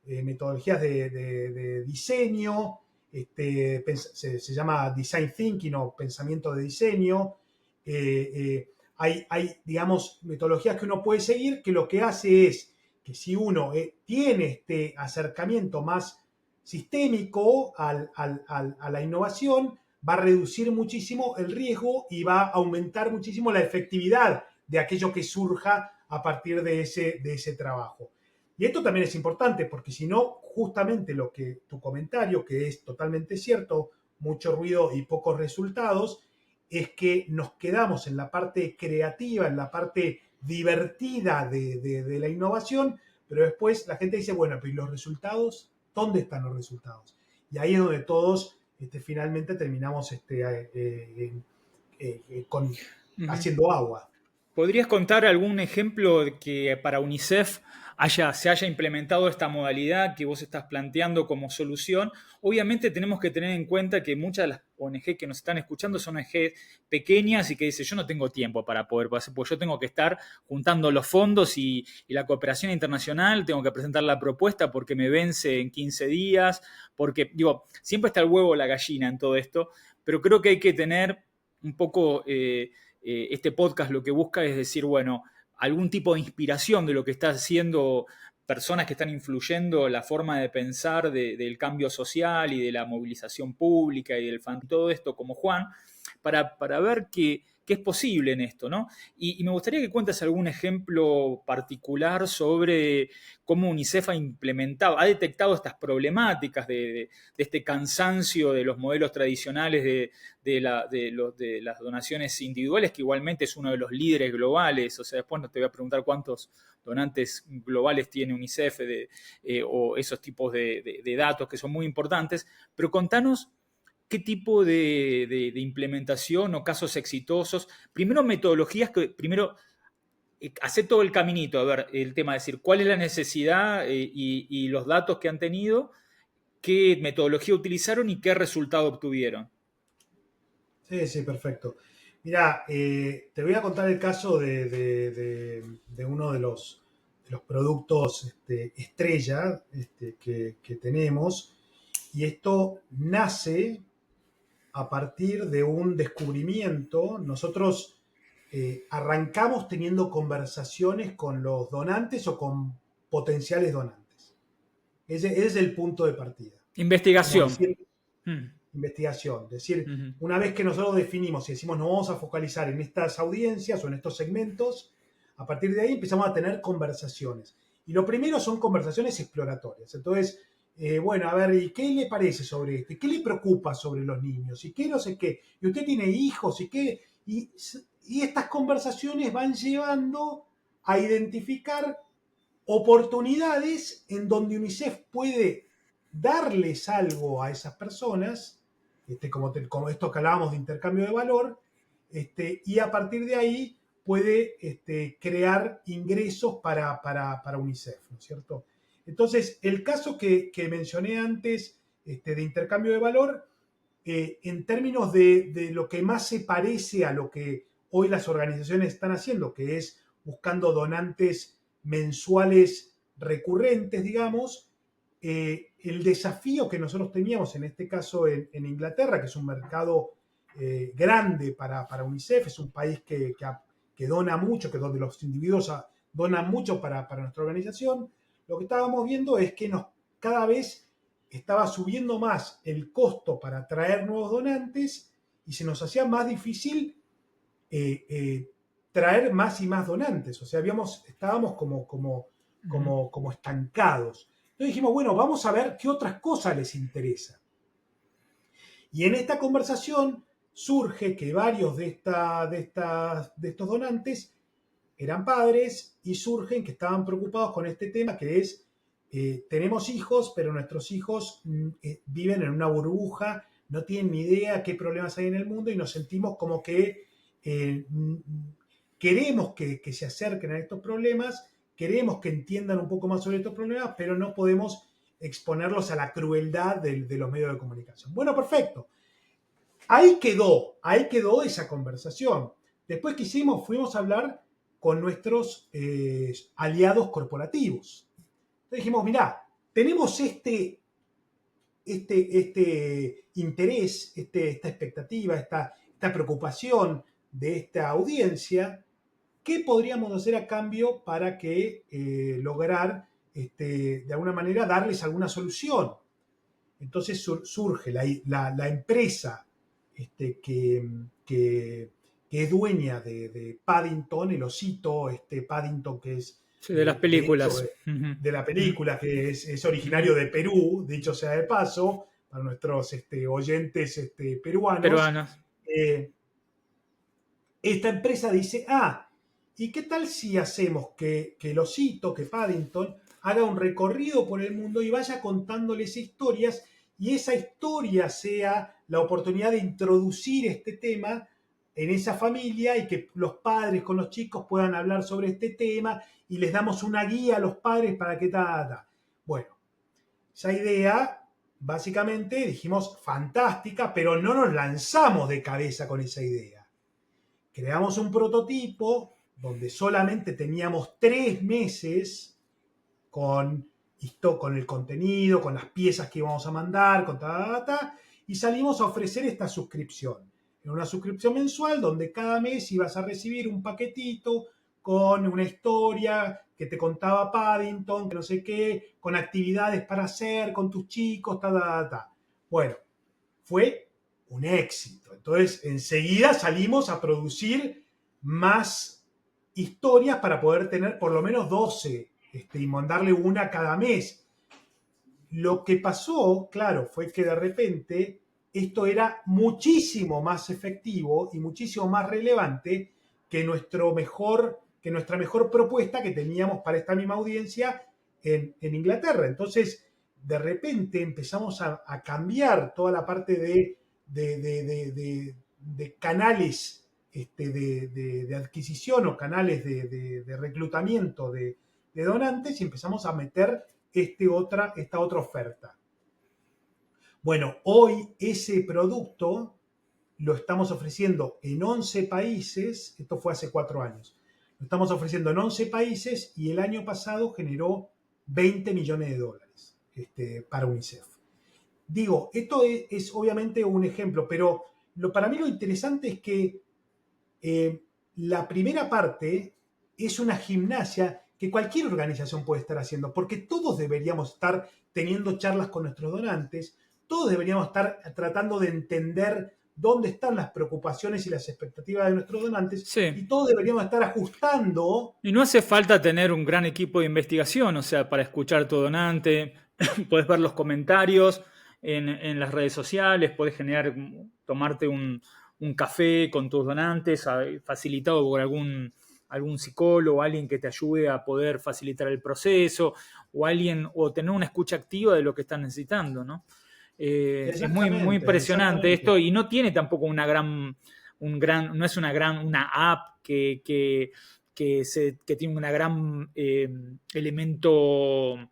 metodologías de diseño, se llama design thinking o pensamiento de diseño. Hay, digamos, metodologías que uno puede seguir que lo que hace es que si uno tiene este acercamiento más sistémico a la innovación, va a reducir muchísimo el riesgo y va a aumentar muchísimo la efectividad de aquello que surja a partir de ese trabajo. Y esto también es importante porque si no, justamente lo que tu comentario, que es totalmente cierto, mucho ruido y pocos resultados, es que nos quedamos en la parte creativa, en la parte divertida de la innovación, pero después la gente dice, bueno, pero ¿y los resultados? ¿Dónde están los resultados? Y ahí es donde todos finalmente terminamos haciendo agua. ¿Podrías contar algún ejemplo de que para UNICEF se haya implementado esta modalidad que vos estás planteando como solución? Obviamente tenemos que tener en cuenta que muchas de las ONG que nos están escuchando son ONG pequeñas y que dicen, yo no tengo tiempo para poder hacer, porque yo tengo que estar juntando los fondos y la cooperación internacional, tengo que presentar la propuesta porque me vence en 15 días, porque, digo, siempre está el huevo o la gallina en todo esto, pero creo que hay que tener un poco... este podcast lo que busca es decir, bueno, algún tipo de inspiración de lo que está haciendo personas que están influyendo la forma de pensar del cambio social y de la movilización pública y del todo esto como Juan, para ver qué es posible en esto, ¿no? Y me gustaría que cuentes algún ejemplo particular sobre cómo UNICEF ha detectado estas problemáticas de este cansancio de los modelos tradicionales de las donaciones individuales, que igualmente es uno de los líderes globales. O sea, después no te voy a preguntar cuántos donantes globales tiene UNICEF o esos tipos de datos que son muy importantes, pero contanos qué tipo de implementación o casos exitosos. Primero, metodologías que, primero, hacer todo el caminito, a ver, el tema de decir cuál es la necesidad y los datos que han tenido, qué metodología utilizaron y qué resultado obtuvieron. Sí, perfecto. Mira, te voy a contar el caso de uno de los productos estrella que tenemos, y esto nace a partir de un descubrimiento. Nosotros arrancamos teniendo conversaciones con los donantes o con potenciales donantes. Ese es el punto de partida. Investigación. Investigación. Es decir, una vez que nosotros definimos y decimos nos vamos a focalizar en estas audiencias o en estos segmentos, a partir de ahí empezamos a tener conversaciones. Y lo primero son conversaciones exploratorias. Entonces, bueno, a ver, ¿y qué le parece sobre esto? ¿Y qué le preocupa sobre los niños? ¿Y qué no sé qué? ¿Y usted tiene hijos? ¿Y qué? Y estas conversaciones van llevando a identificar oportunidades en donde UNICEF puede darles algo a esas personas, como esto que hablábamos de intercambio de valor, y a partir de ahí puede crear ingresos para UNICEF, ¿no es cierto? Entonces, el caso que mencioné antes de intercambio de valor, en términos de lo que más se parece a lo que hoy las organizaciones están haciendo, que es buscando donantes mensuales recurrentes, digamos, el desafío que nosotros teníamos en este caso en Inglaterra, que es un mercado grande para UNICEF, es un país que dona mucho, que donde los individuos donan mucho para nuestra organización. Lo que estábamos viendo es que cada vez estaba subiendo más el costo para atraer nuevos donantes y se nos hacía más difícil traer más y más donantes. O sea, estábamos como estancados. Entonces dijimos, bueno, vamos a ver qué otras cosas les interesa. Y en esta conversación surge que varios de estos donantes eran padres y surgen que estaban preocupados con este tema, que es, tenemos hijos, pero nuestros hijos viven en una burbuja, no tienen ni idea qué problemas hay en el mundo y nos sentimos como que queremos que se acerquen a estos problemas, queremos que entiendan un poco más sobre estos problemas, pero no podemos exponerlos a la crueldad de los medios de comunicación. Bueno, perfecto. Ahí quedó esa conversación. Después que hicimos, fuimos a hablar con nuestros aliados corporativos. Entonces dijimos, mirá, tenemos este interés, esta expectativa, esta preocupación de esta audiencia. ¿Qué podríamos hacer a cambio para que lograr, de alguna manera, darles alguna solución? Entonces surge la empresa que es dueña de Paddington, el osito Paddington, que es, Sí, de las de hecho, películas. de la película, que es originario de Perú, dicho sea de paso, para nuestros oyentes peruanos. Peruanas. Esta empresa dice, ¿y qué tal si hacemos que el osito, que Paddington, haga un recorrido por el mundo y vaya contándoles historias, y esa historia sea la oportunidad de introducir este tema en esa familia y que los padres con los chicos puedan hablar sobre este tema y les damos una guía a los padres para que Bueno, esa idea, básicamente dijimos fantástica, pero no nos lanzamos de cabeza con esa idea. Creamos un prototipo donde solamente teníamos 3 meses con el contenido, con las piezas que íbamos a mandar, con y salimos a ofrecer esta suscripción. Era una suscripción mensual donde cada mes ibas a recibir un paquetito con una historia que te contaba Paddington, que no sé qué, con actividades para hacer con tus chicos, Bueno, fue un éxito. Entonces, enseguida salimos a producir más historias para poder tener por lo menos 12 y mandarle una cada mes. Lo que pasó, claro, fue que de repente esto era muchísimo más efectivo y muchísimo más relevante que nuestra mejor propuesta que teníamos para esta misma audiencia en Inglaterra. Entonces, de repente empezamos a cambiar toda la parte de canales de adquisición o canales de reclutamiento de donantes y empezamos a meter esta otra oferta. Bueno, hoy ese producto lo estamos ofreciendo en 11 países, esto fue hace 4 años, lo estamos ofreciendo en 11 países y el año pasado generó $20 millones para UNICEF. Digo, esto es obviamente un ejemplo, pero para mí lo interesante es que la primera parte es una gimnasia que cualquier organización puede estar haciendo, porque todos deberíamos estar teniendo charlas con nuestros donantes, todos deberíamos estar tratando de entender dónde están las preocupaciones y las expectativas de nuestros donantes, Sí. Y todos deberíamos estar ajustando. Y no hace falta tener un gran equipo de investigación, o sea, para escuchar a tu donante, podés ver los comentarios en las redes sociales, podés tomarte un café con tus donantes, facilitado por algún psicólogo, o alguien que te ayude a poder facilitar el proceso, o tener una escucha activa de lo que están necesitando, ¿no? Es muy impresionante esto, y no tiene tampoco no es una app que tiene un gran elemento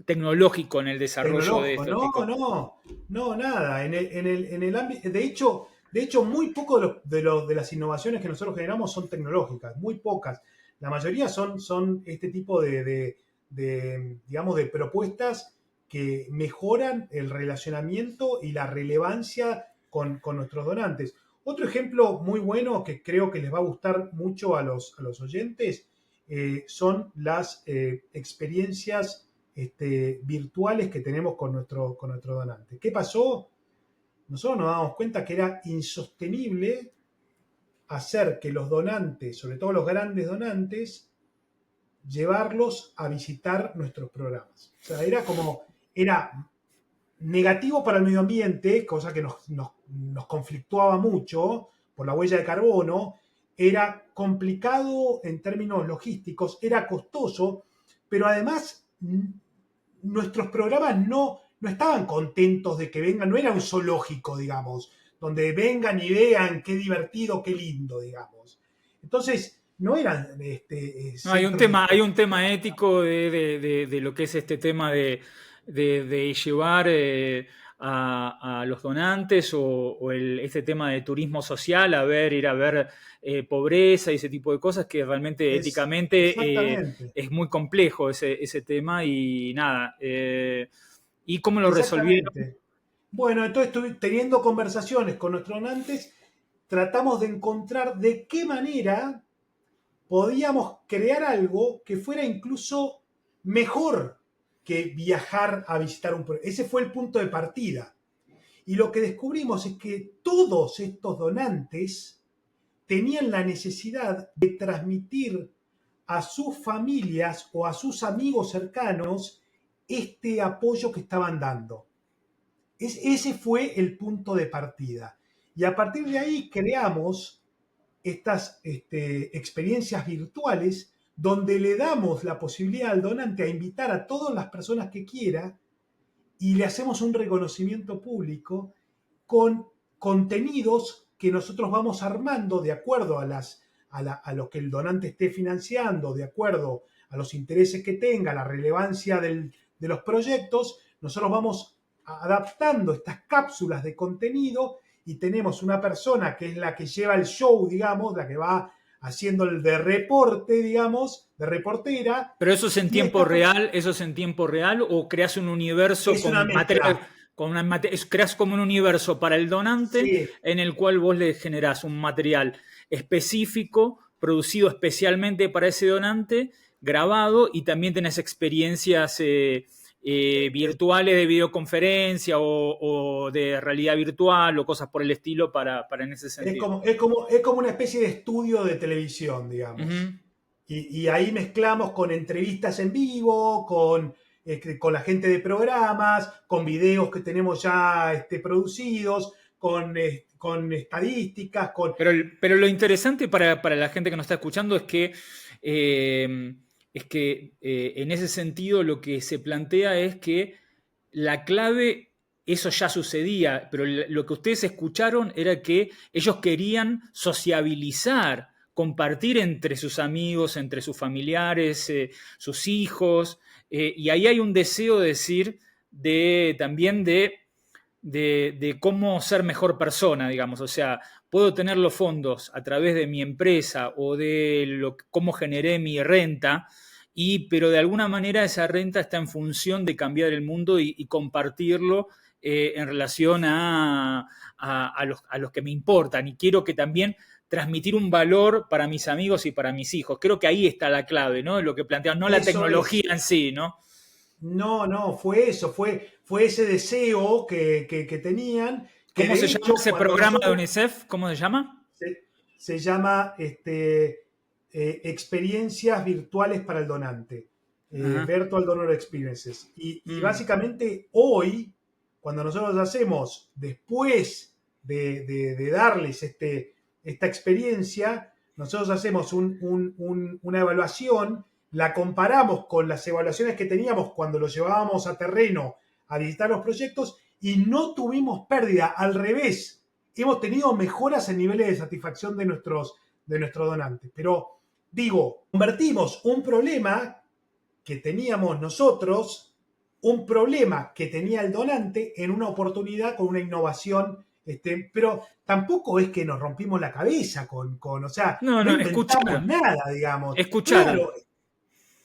tecnológico en el desarrollo de esto. No, nada. En el ámbito, de hecho, muy poco de las innovaciones que nosotros generamos son tecnológicas, muy pocas. La mayoría son este tipo digamos, de propuestas que mejoran el relacionamiento y la relevancia con nuestros donantes. Otro ejemplo muy bueno que creo que les va a gustar mucho a los oyentes son las experiencias virtuales que tenemos con nuestro donante. ¿Qué pasó? Nosotros nos damos cuenta que era insostenible hacer que los donantes, sobre todo los grandes donantes, llevarlos a visitar nuestros programas. O sea, era negativo para el medio ambiente, cosa que nos conflictuaba mucho por la huella de carbono, era complicado en términos logísticos, era costoso, pero además nuestros programas no no estaban contentos de que vengan, no era un zoológico, digamos, donde vengan y vean qué divertido, qué lindo, digamos. Entonces, no eran No, centros de... hay un tema ético de lo que es este tema de llevar a los donantes o este tema de turismo social, ir a ver pobreza y ese tipo de cosas que realmente éticamente Exactamente, es muy complejo ese tema y nada. ¿Y cómo lo resolvieron? exactamente. Bueno, entonces teniendo conversaciones con nuestros donantes, tratamos de encontrar de qué manera podíamos crear algo que fuera incluso mejor que viajar a visitar un pueblo. Ese fue el punto de partida. Y lo que descubrimos es que todos estos donantes tenían la necesidad de transmitir a sus familias o a sus amigos cercanos este apoyo que estaban dando. Ese fue el punto de partida. Y a partir de ahí creamos estas experiencias virtuales donde le damos la posibilidad al donante a invitar a todas las personas que quiera y le hacemos un reconocimiento público con contenidos que nosotros vamos armando de acuerdo a lo que el donante esté financiando, de acuerdo a los intereses que tenga, la relevancia de los proyectos. Nosotros vamos adaptando estas cápsulas de contenido y tenemos una persona que es la que lleva el show, digamos, la que va haciendo el de reporte, digamos, de reportera. ¿Pero eso es en Y tiempo esta real? ¿Eso es en tiempo real? ¿O creas un universo es una con material, mezcla. creas como un universo para el donante Sí, en el cual vos le generás un material específico, producido especialmente para ese donante, grabado, y también tenés experiencias virtuales de videoconferencia o de realidad virtual o cosas por el estilo en ese sentido? es como una especie de estudio de televisión, digamos. Ujú. Y ahí mezclamos con entrevistas en vivo, con la gente de programas, con videos que tenemos ya producidos, con estadísticas, con... Pero lo interesante para la gente que nos está escuchando es que en ese sentido lo que se plantea es que la clave, eso ya sucedía, pero lo que ustedes escucharon era que ellos querían sociabilizar, compartir entre sus amigos, entre sus familiares, sus hijos, y ahí hay un deseo de decir, también de cómo ser mejor persona, digamos. O sea, puedo tener los fondos a través de mi empresa o de cómo generé mi renta, pero de alguna manera esa renta está en función de cambiar el mundo y compartirlo en relación a los que me importan. Y quiero que también transmitir un valor para mis amigos y para mis hijos. Creo que ahí está la clave, ¿no? Lo que plantean, no la Eso tecnología es. en sí, ¿no? No, fue eso, fue ese deseo que tenían, que ¿Cómo se de llama hecho ese cuando programa de nosotros UNICEF? ¿Cómo se llama? se llama experiencias virtuales para el donante, Ajá. Virtual Donor Experiences. Y Mm. básicamente hoy, cuando nosotros hacemos, después de darles esta experiencia, nosotros hacemos una evaluación, la comparamos con las evaluaciones que teníamos cuando lo llevábamos a terreno a visitar los proyectos y no tuvimos pérdida, al revés, hemos tenido mejoras en niveles de satisfacción de nuestros donantes. Pero digo, convertimos un problema que teníamos nosotros, un problema que tenía el donante, en una oportunidad con una innovación. Pero tampoco es que nos rompimos la cabeza o sea, No, no no, inventamos nada, digamos. escucharon. Claro,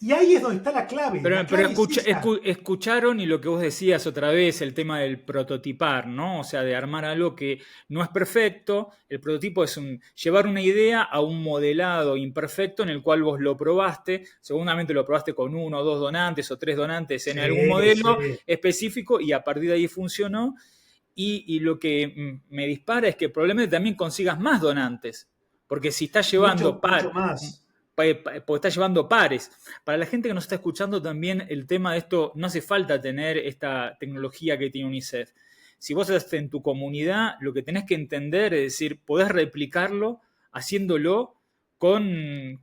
y ahí es donde está la clave. La Pero clave es esa. escucharon y lo que vos decías otra vez, el tema del prototipar, ¿no? O sea, de armar algo que no es perfecto. El prototipo es llevar una idea a un modelado imperfecto en el cual vos lo probaste. Seguramente lo probaste con uno o dos donantes o tres donantes en algún Sí, modelo sí. específico y a partir de ahí funcionó. Y lo que me dispara es que probablemente también consigas más donantes. Porque si estás llevando Mucho más. porque está llevando pares. Para la gente que nos está escuchando también el tema de esto, no hace falta tener esta tecnología que tiene UNICEF. Si vos estás en tu comunidad, lo que tenés que entender es decir, podés replicarlo haciéndolo con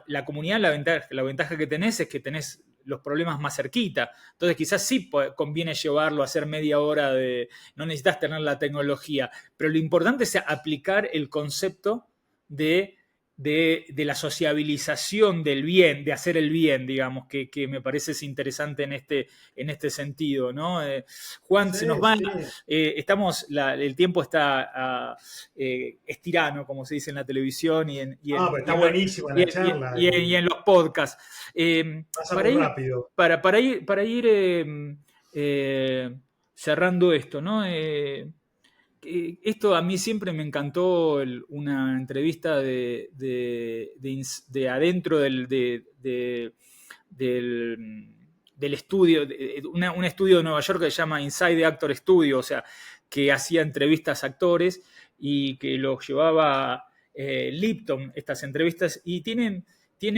la comunidad, la ventaja que tenés es que tenés los problemas más cerquita. Entonces quizás sí conviene llevarlo a hacer media hora no necesitas tener la tecnología, pero lo importante es aplicar el concepto de la sociabilización del bien, de hacer el bien, digamos, que me parece interesante en este sentido, ¿no? Juan, Sí, se nos va, sí. el tiempo está es tirano, como se dice en la televisión Pero está buenísima la charla. y en los podcasts. Pasa muy rápido. Para ir cerrando esto, ¿no? Esto a mí siempre me encantó una entrevista de adentro del estudio, un estudio de Nueva York que se llama Inside the Actor Studio, o sea, que hacía entrevistas a actores y que los llevaba Lipton, estas entrevistas, y tiene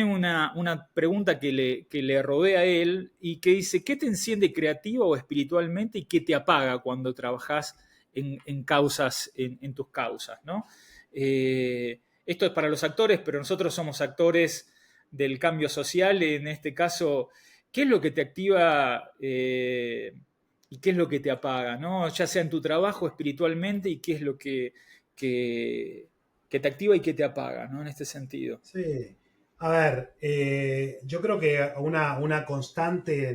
una pregunta que le rodea a él y que dice, ¿qué te enciende creativa o espiritualmente y qué te apaga cuando trabajas en causas, en tus causas, ¿no? Esto es para los actores, pero nosotros somos actores del cambio social. En este caso, ¿qué es lo que te activa y qué es lo que te apaga, ¿no? Ya sea en tu trabajo, espiritualmente, y qué es lo que te activa y qué te apaga, ¿no? En este sentido. Sí. A ver, yo creo que una constante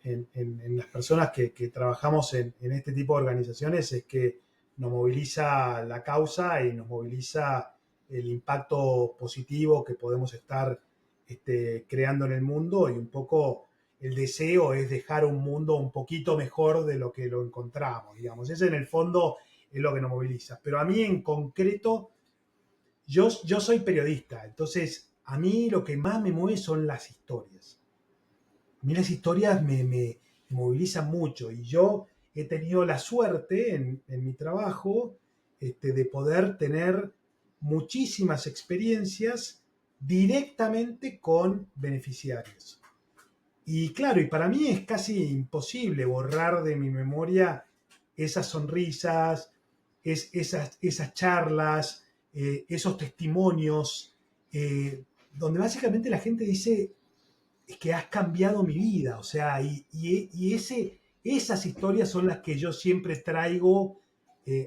en las personas que trabajamos en este tipo de organizaciones es que nos moviliza la causa y nos moviliza el impacto positivo que podemos estar creando en el mundo, y un poco el deseo es dejar un mundo un poquito mejor de lo que lo encontramos, digamos. Ese en el fondo es lo que nos moviliza. Pero a mí en concreto, yo soy periodista, entonces a mí lo que más me mueve son las historias. A mí las historias me movilizan mucho, y yo he tenido la suerte en mi trabajo de poder tener muchísimas experiencias directamente con beneficiarios. Y claro, y para mí es casi imposible borrar de mi memoria esas sonrisas, esas charlas, esos testimonios, donde básicamente la gente dice, es que has cambiado mi vida, o sea, y esas historias son las que yo siempre traigo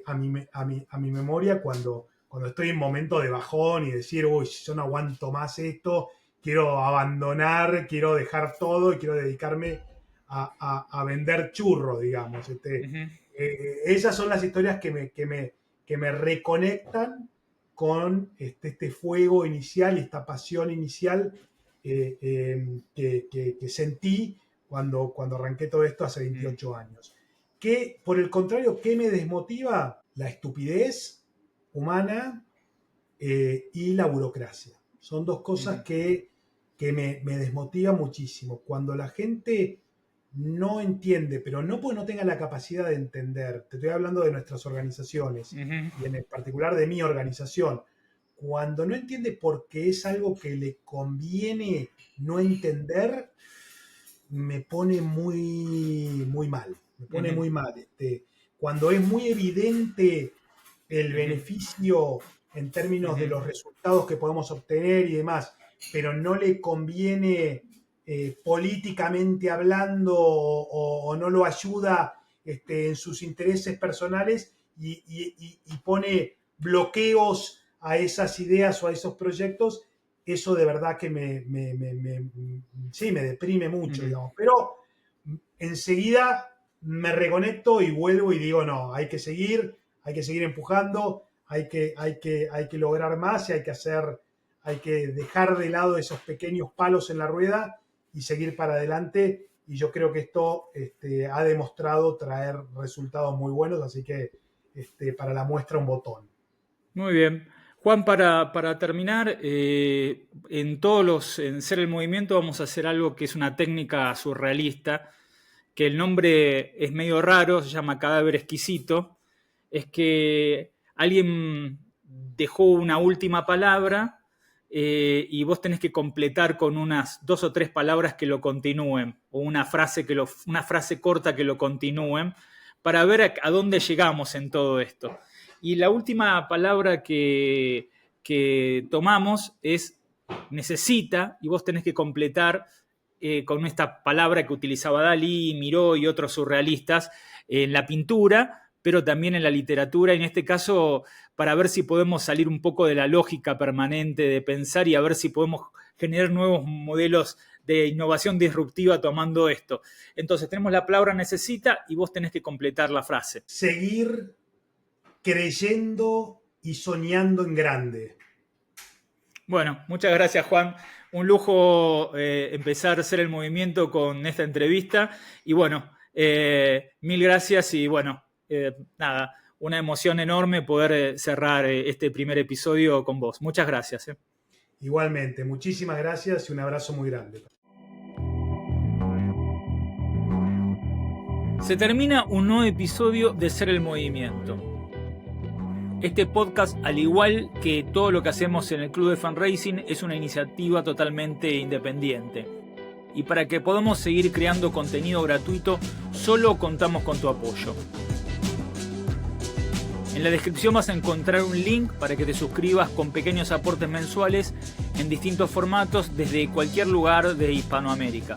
a mi memoria cuando estoy en momento de bajón y decir, uy, yo no aguanto más esto, quiero abandonar, quiero dejar todo y quiero dedicarme a vender churros, digamos. Uh-huh. Esas son las historias que me reconectan con este fuego inicial y esta pasión inicial que sentí cuando arranqué todo esto hace 28 años. Que, por el contrario, ¿qué me desmotiva? La estupidez humana y la burocracia. Son dos cosas que me desmotivan muchísimo. Cuando la gente no entiende, pero no porque no tenga la capacidad de entender, te estoy hablando de nuestras organizaciones, y en particular de mi organización, cuando no entiende porque es algo que le conviene no entender, me pone muy mal. Me pone muy mal. Cuando es muy evidente el beneficio en términos de los resultados que podemos obtener y demás, pero no le conviene políticamente hablando o no lo ayuda en sus intereses personales, y pone bloqueos a esas ideas o a esos proyectos, eso de verdad que sí, me deprime mucho, digamos. Pero enseguida me reconecto y vuelvo y digo, no, hay que seguir empujando, hay que lograr más, y hay que dejar de lado esos pequeños palos en la rueda y seguir para adelante. Y yo creo que esto ha demostrado traer resultados muy buenos, así que para la muestra un botón. Muy bien. Juan, para terminar, en Ser el Movimiento vamos a hacer algo que es una técnica surrealista, que el nombre es medio raro, se llama Cadáver Exquisito. Es que alguien dejó una última palabra y vos tenés que completar con unas 2 o 3 palabras que lo continúen, o una frase corta que lo continúen, para ver a dónde llegamos en todo esto. Y la última palabra que tomamos es necesita, y vos tenés que completar con esta palabra que utilizaba Dalí, Miró y otros surrealistas en la pintura, pero también en la literatura, y en este caso para ver si podemos salir un poco de la lógica permanente de pensar y a ver si podemos generar nuevos modelos de innovación disruptiva tomando esto. Entonces tenemos la palabra necesita y vos tenés que completar la frase. Seguir creyendo y soñando en grande. Bueno, muchas gracias, Juan. Un lujo empezar a hacer el movimiento con esta entrevista. Y bueno, mil gracias y bueno, nada, una emoción enorme poder cerrar este primer episodio con vos. Muchas gracias. Igualmente, muchísimas gracias y un abrazo muy grande. Se termina un nuevo episodio de Ser el Movimiento. Este podcast, al igual que todo lo que hacemos en el Club de Fundraising, es una iniciativa totalmente independiente. Y para que podamos seguir creando contenido gratuito, solo contamos con tu apoyo. En la descripción vas a encontrar un link para que te suscribas con pequeños aportes mensuales en distintos formatos desde cualquier lugar de Hispanoamérica.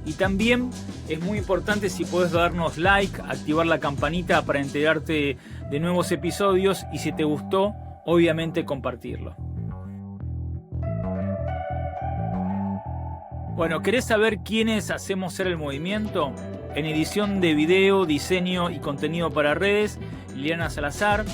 Y también es muy importante si podés darnos like, activar la campanita para enterarte de nuevos episodios y si te gustó, obviamente compartirlo. Bueno, ¿querés saber quiénes hacemos Ser el Movimiento? En edición de video, diseño y contenido para redes, Liliana Salazar.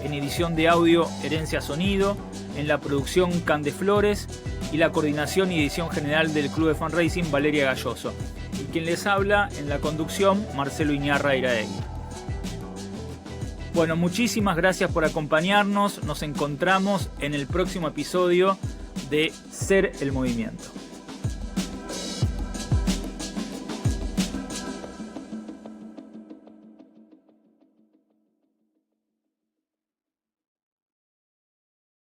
En edición de audio, Herencia Sonido. En la producción, Cande Flores. Y la coordinación y edición general del Club de Fundraising, Valeria Galloso. Y quien les habla en la conducción, Marcelo Iñarra Iraegui. Bueno, muchísimas gracias por acompañarnos. Nos encontramos en el próximo episodio de Ser el Movimiento.